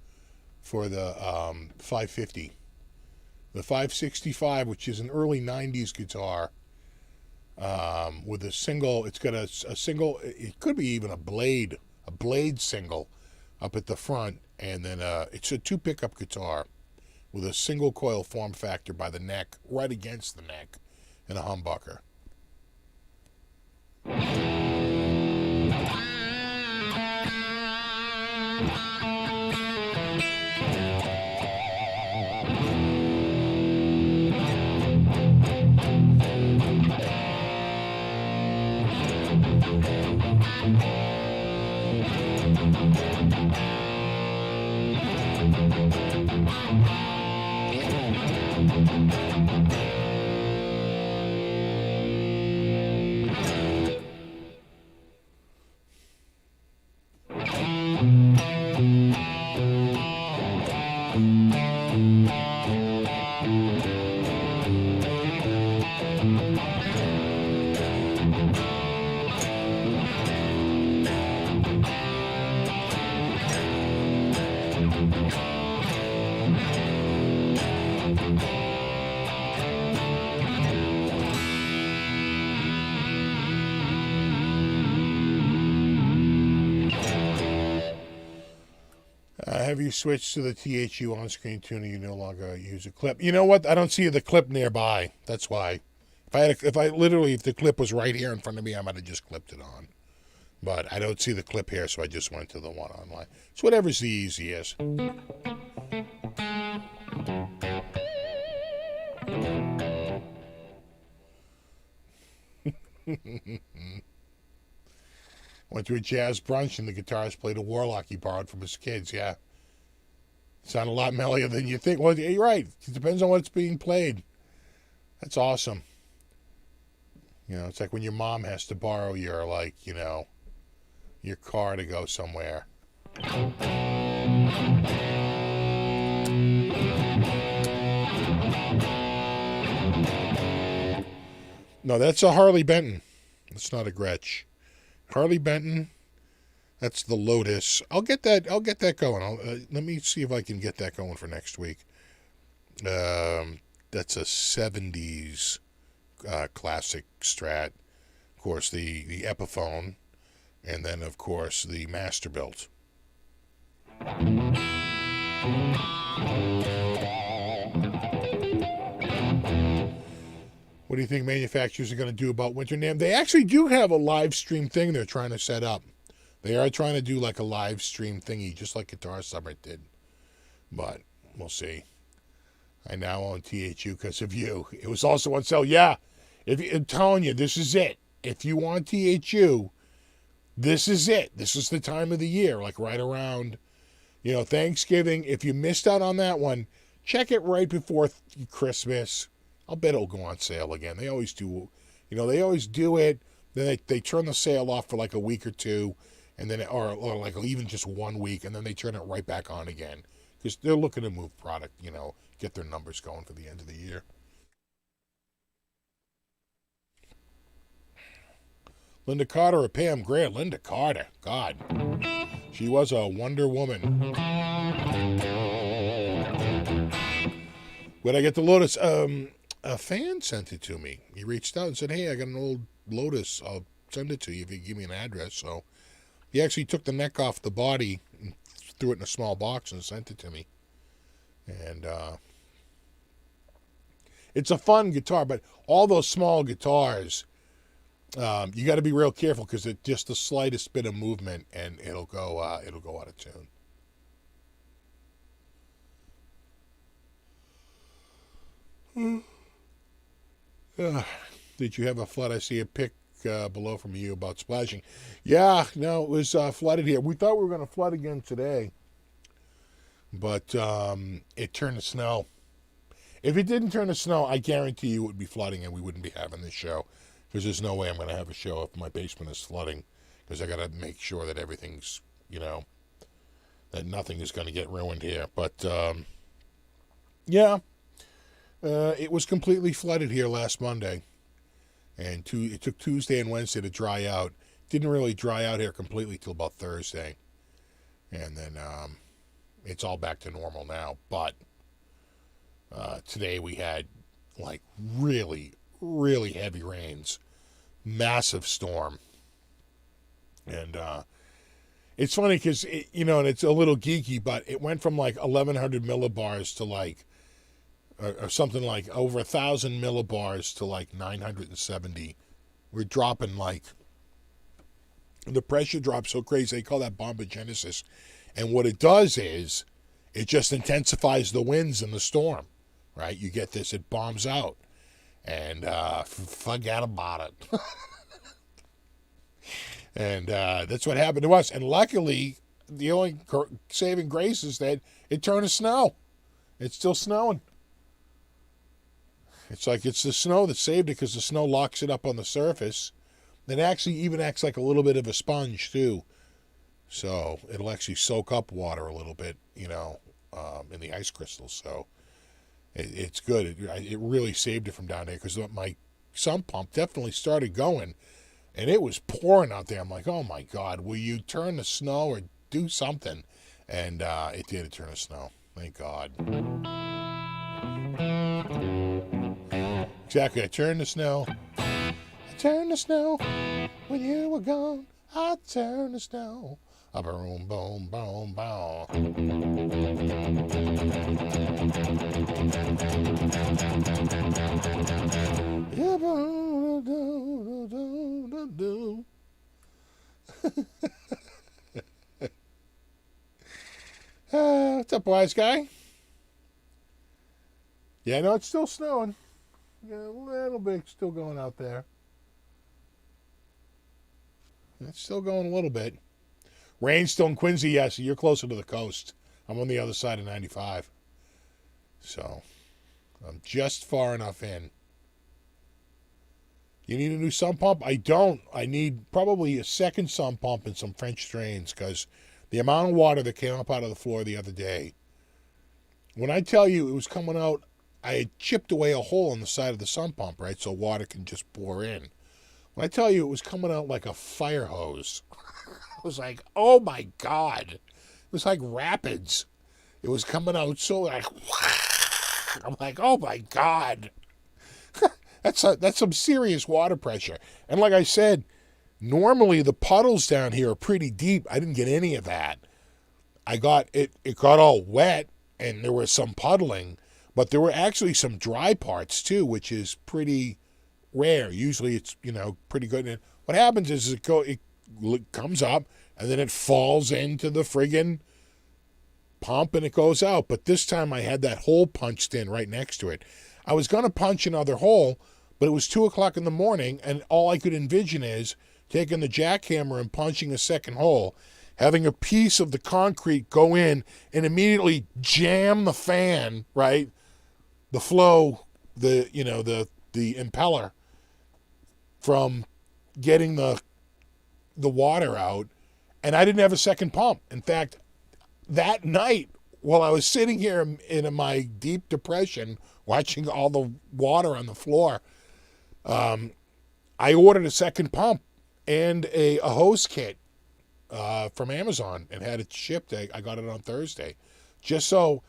550. The 565, which is an early 90s guitar, with a single, it's got a single, it could be even a blade single up at the front, and then it's a 2 pickup guitar with a single coil form factor by the neck, right against the neck, and a humbucker. Have you switched to the THU on-screen tuner? You no longer use a clip. You know what? I don't see the clip nearby. That's why. If the clip was right here in front of me, I might have just clipped it on. But I don't see the clip here, so I just went to the one online. It's whatever's the easiest. Went to a jazz brunch and the guitarist played a Warlock he borrowed from his kids. Yeah. Sound a lot mellower than you think. Well, you're right. It depends on what's being played. That's awesome. You know, it's like when your mom has to borrow your, like, you know, your car to go somewhere. No, that's a Harley Benton. That's not a Gretsch. Harley Benton. That's the Lotus. I'll get that. I'll get that going. Let me see if I can get that going for next week. That's a '70s classic Strat. Of course, the Epiphone, and then of course the Masterbuilt. What do you think manufacturers are going to do about Winter NAMM? They actually do have a live stream thing they're trying to set up. They are trying to do like a live stream thingy, just like Guitar Summit did. But we'll see. I now own THU because of you. It was also on sale. Yeah, I'm telling you, this is it. If you want THU, this is it. This is the time of the year, like right around, you know, Thanksgiving. If you missed out on that one, check it right before Christmas. I'll bet it'll go on sale again. They always do. You know, they always do it. Then they turn the sale off for like a week or two, and then or like even just 1 week, and then they turn it right back on again because they're looking to move product. You know, get their numbers going for the end of the year. Linda Carter or Pam Grier? Linda Carter. God, she was a Wonder Woman. Where'd I get the Lotus? A fan sent it to me. He reached out and said, "Hey, I got an old Lotus. I'll send it to you if you give me an address." So he actually took the neck off the body and threw it in a small box and sent it to me. And it's a fun guitar, but all those small guitars, you got to be real careful because it's just the slightest bit of movement and it'll go out of tune. Did you have a flood? I see a pic below from you about splashing. Yeah, no, it was flooded here. We thought we were going to flood again today, but it turned to snow. If it didn't turn to snow, I guarantee you it would be flooding and we wouldn't be having this show because there's no way I'm going to have a show if my basement is flooding because I got to make sure that everything's, you know, that nothing is going to get ruined here. But, yeah. It was completely flooded here last Monday, and it took Tuesday and Wednesday to dry out. Didn't really dry out here completely till about Thursday, and then it's all back to normal now. But today we had like really, really heavy rains, massive storm, and it's funny because you know, and it's a little geeky, but it went from like 1,100 millibars to like. Or something like over 1,000 millibars to like 970. We're dropping like the pressure drops so crazy. They call that bombogenesis. And what it does is it just intensifies the winds in the storm, right? You get this, it bombs out. And forget about it. And that's what happened to us. And luckily, the only saving grace is that it turned to snow. It's still snowing. It's like it's the snow that saved it because the snow locks it up on the surface. It actually even acts like a little bit of a sponge, too. So it'll actually soak up water a little bit, you know, in the ice crystals. So it's good. It really saved it from down there because my sump pump definitely started going. And it was pouring out there. I'm like, oh, my God, will you turn the snow or do something? And it did. It turned to snow. Thank God. Exactly. I turned to snow. I turned to snow. When you were gone, I turned to snow. A boom, boom, boom, boom. What's up, wise guy? Yeah, no, it's still snowing. Yeah, a little bit still going out there. It's still going a little bit. Rain's still in Quincy, yes. You're closer to the coast. I'm on the other side of 95. So, I'm just far enough in. You need a new sump pump? I don't. I need probably a second sump pump and some French drains because the amount of water that came up out of the floor the other day, when I tell you it was coming out, I had chipped away a hole in the side of the sump pump, right, so water can just pour in. When I tell you it was coming out like a fire hose, I was like, oh my God. It was like rapids. It was coming out so like, I'm like, oh my God. That's some serious water pressure. And like I said, normally the puddles down here are pretty deep. I didn't get any of that. I got it got all wet and there was some puddling, but there were actually some dry parts too, which is pretty rare. Usually it's, pretty good. And what happens is it comes up and then it falls into the friggin' pump and it goes out. But this time I had that hole punched in right next to it. I was going to punch another hole, but it was 2 o'clock in the morning, and all I could envision is taking the jackhammer and punching a second hole, having a piece of the concrete go in and immediately jam the fan, right? The flow, the impeller from getting the water out, and I didn't have a second pump. In fact, that night, while I was sitting here in my deep depression, watching all the water on the floor, I ordered a second pump and a hose kit from Amazon and had it shipped. I got it on Thursday. Just so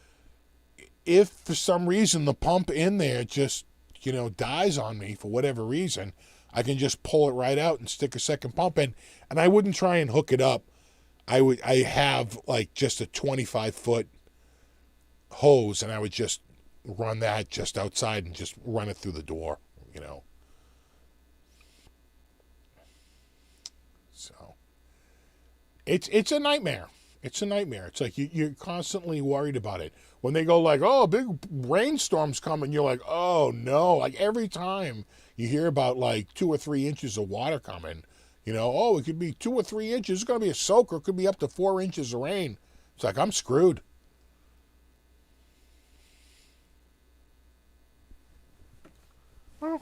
if for some reason the pump in there just, dies on me for whatever reason, I can just pull it right out and stick a second pump in. And I wouldn't try and hook it up. I have like just a 25-foot hose, and I would just run that just outside and just run it through the door, So it's a nightmare. It's a nightmare. It's like you're constantly worried about it. When they go like, oh, big rainstorm's coming, you're like, oh no. Like every time you hear about like 2 or 3 inches of water coming, oh, it could be 2 or 3 inches. It's going to be a soaker. It could be up to 4 inches of rain. It's like, I'm screwed. Oh,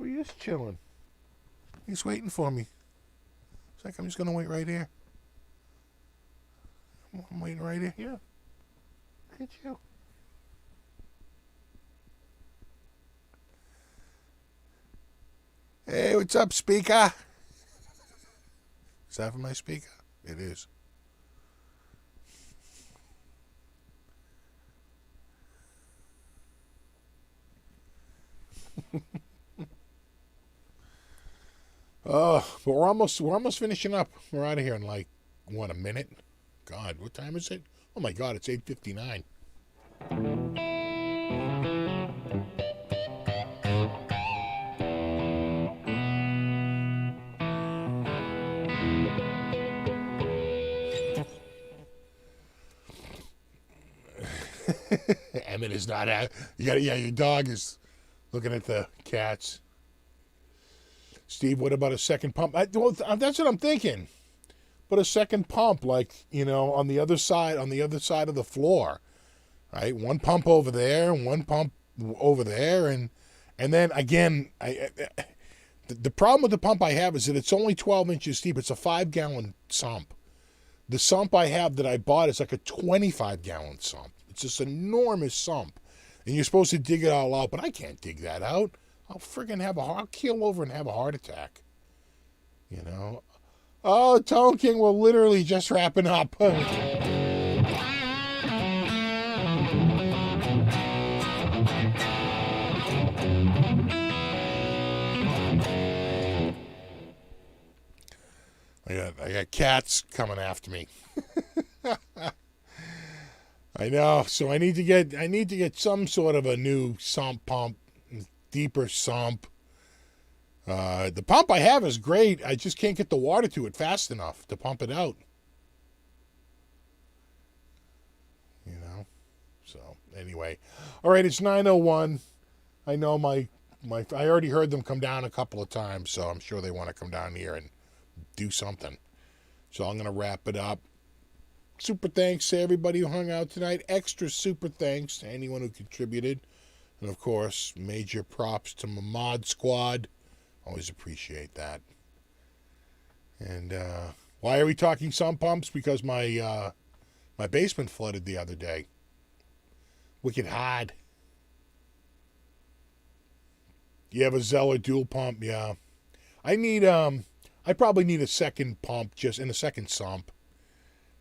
he is chilling. He's waiting for me. It's like, I'm just going to wait right here. I'm waiting right here. Yeah. Look at you. Hey, what's up, speaker? Is that for my speaker? It is. But we're almost finishing up. We're out of here in like a minute? God, what time is it? Oh my God, it's 8:59. Emmett is not out. Your dog is looking at the cats. Steve, what about a second pump? That's what I'm thinking. But a second pump, like, on the other side of the floor, right? One pump over there and one pump over there. And then again, the problem with the pump I have is that it's only 12 inches deep. It's a 5-gallon sump. The sump I have that I bought is like a 25-gallon sump. It's this enormous sump. And you're supposed to dig it all out, but I can't dig that out. I'll keel over and have a heart attack. Oh, Tone King, we're literally just wrapping up. I got cats coming after me. I know, so I need to get some sort of a new sump pump, deeper sump. The pump I have is great. I just can't get the water to it fast enough to pump it out. So anyway, all right, it's 9:01. I know I already heard them come down a couple of times, so I'm sure they want to come down here and do something. So I'm gonna wrap it up. Super thanks to everybody who hung out tonight. Extra super thanks to anyone who contributed. And, of course, major props to my mod squad. Always appreciate that. And why are we talking sump pumps? Because my basement flooded the other day. Wicked hard. You have a Zeller dual pump, yeah. I probably need a second pump, just in a second sump.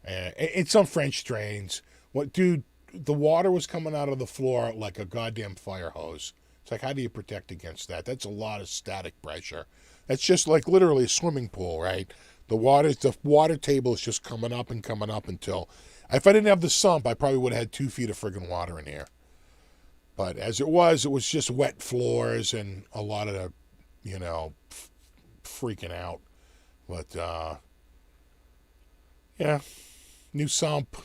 And some French drains. What, dude, the water was coming out of the floor like a goddamn fire hose. It's like, how do you protect against that? That's a lot of static pressure. That's just like literally a swimming pool, right? The water table is just coming up until, if I didn't have the sump, I probably would have had 2 feet of friggin' water in here. But as it was just wet floors and a lot of the, freaking out. But, yeah, new sump.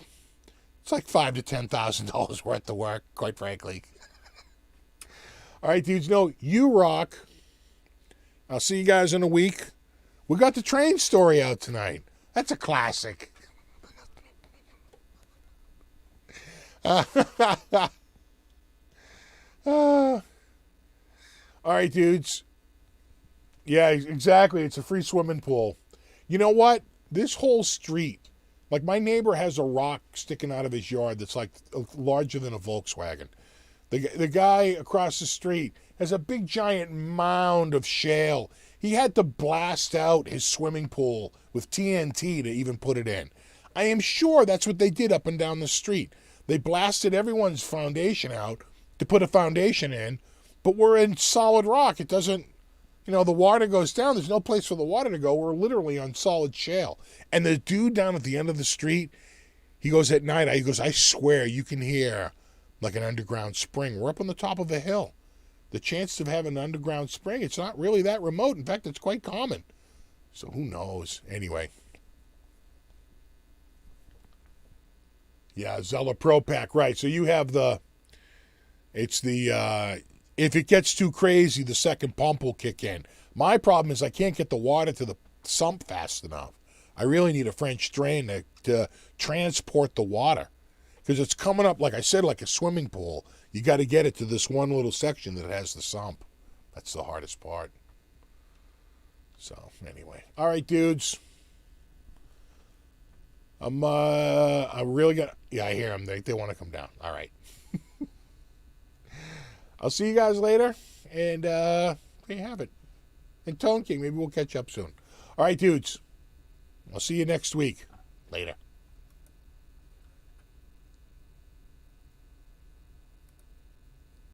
It's like $5,000 to $10,000 worth of work, quite frankly. All right, dudes, you rock. I'll see you guys in a week. We got the train story out tonight. That's a classic. All right, dudes. Yeah, exactly. It's a free swimming pool. You know what? This whole street, like my neighbor has a rock sticking out of his yard that's like larger than a Volkswagen. The guy across the street has a big giant mound of shale. He had to blast out his swimming pool with TNT to even put it in. I am sure that's what they did up and down the street. They blasted everyone's foundation out to put a foundation in, but we're in solid rock. It doesn't, the water goes down. There's no place for the water to go. We're literally on solid shale. And the dude down at the end of the street, he goes at night, I swear you can hear like an underground spring. We're up on the top of a hill. The chances of having an underground spring, it's not really that remote. In fact, it's quite common. So who knows? Anyway. Yeah, Zeller Pro Pack, right. So you have if it gets too crazy, the second pump will kick in. My problem is I can't get the water to the sump fast enough. I really need a French drain to transport the water. Because it's coming up, like I said, like a swimming pool. You got to get it to this one little section that has the sump. That's the hardest part. So, anyway. All right, dudes. I really got, yeah, I hear them. They want to come down. All right. I'll see you guys later. And there you have it. And Tone King, maybe we'll catch up soon. All right, dudes. I'll see you next week. Later.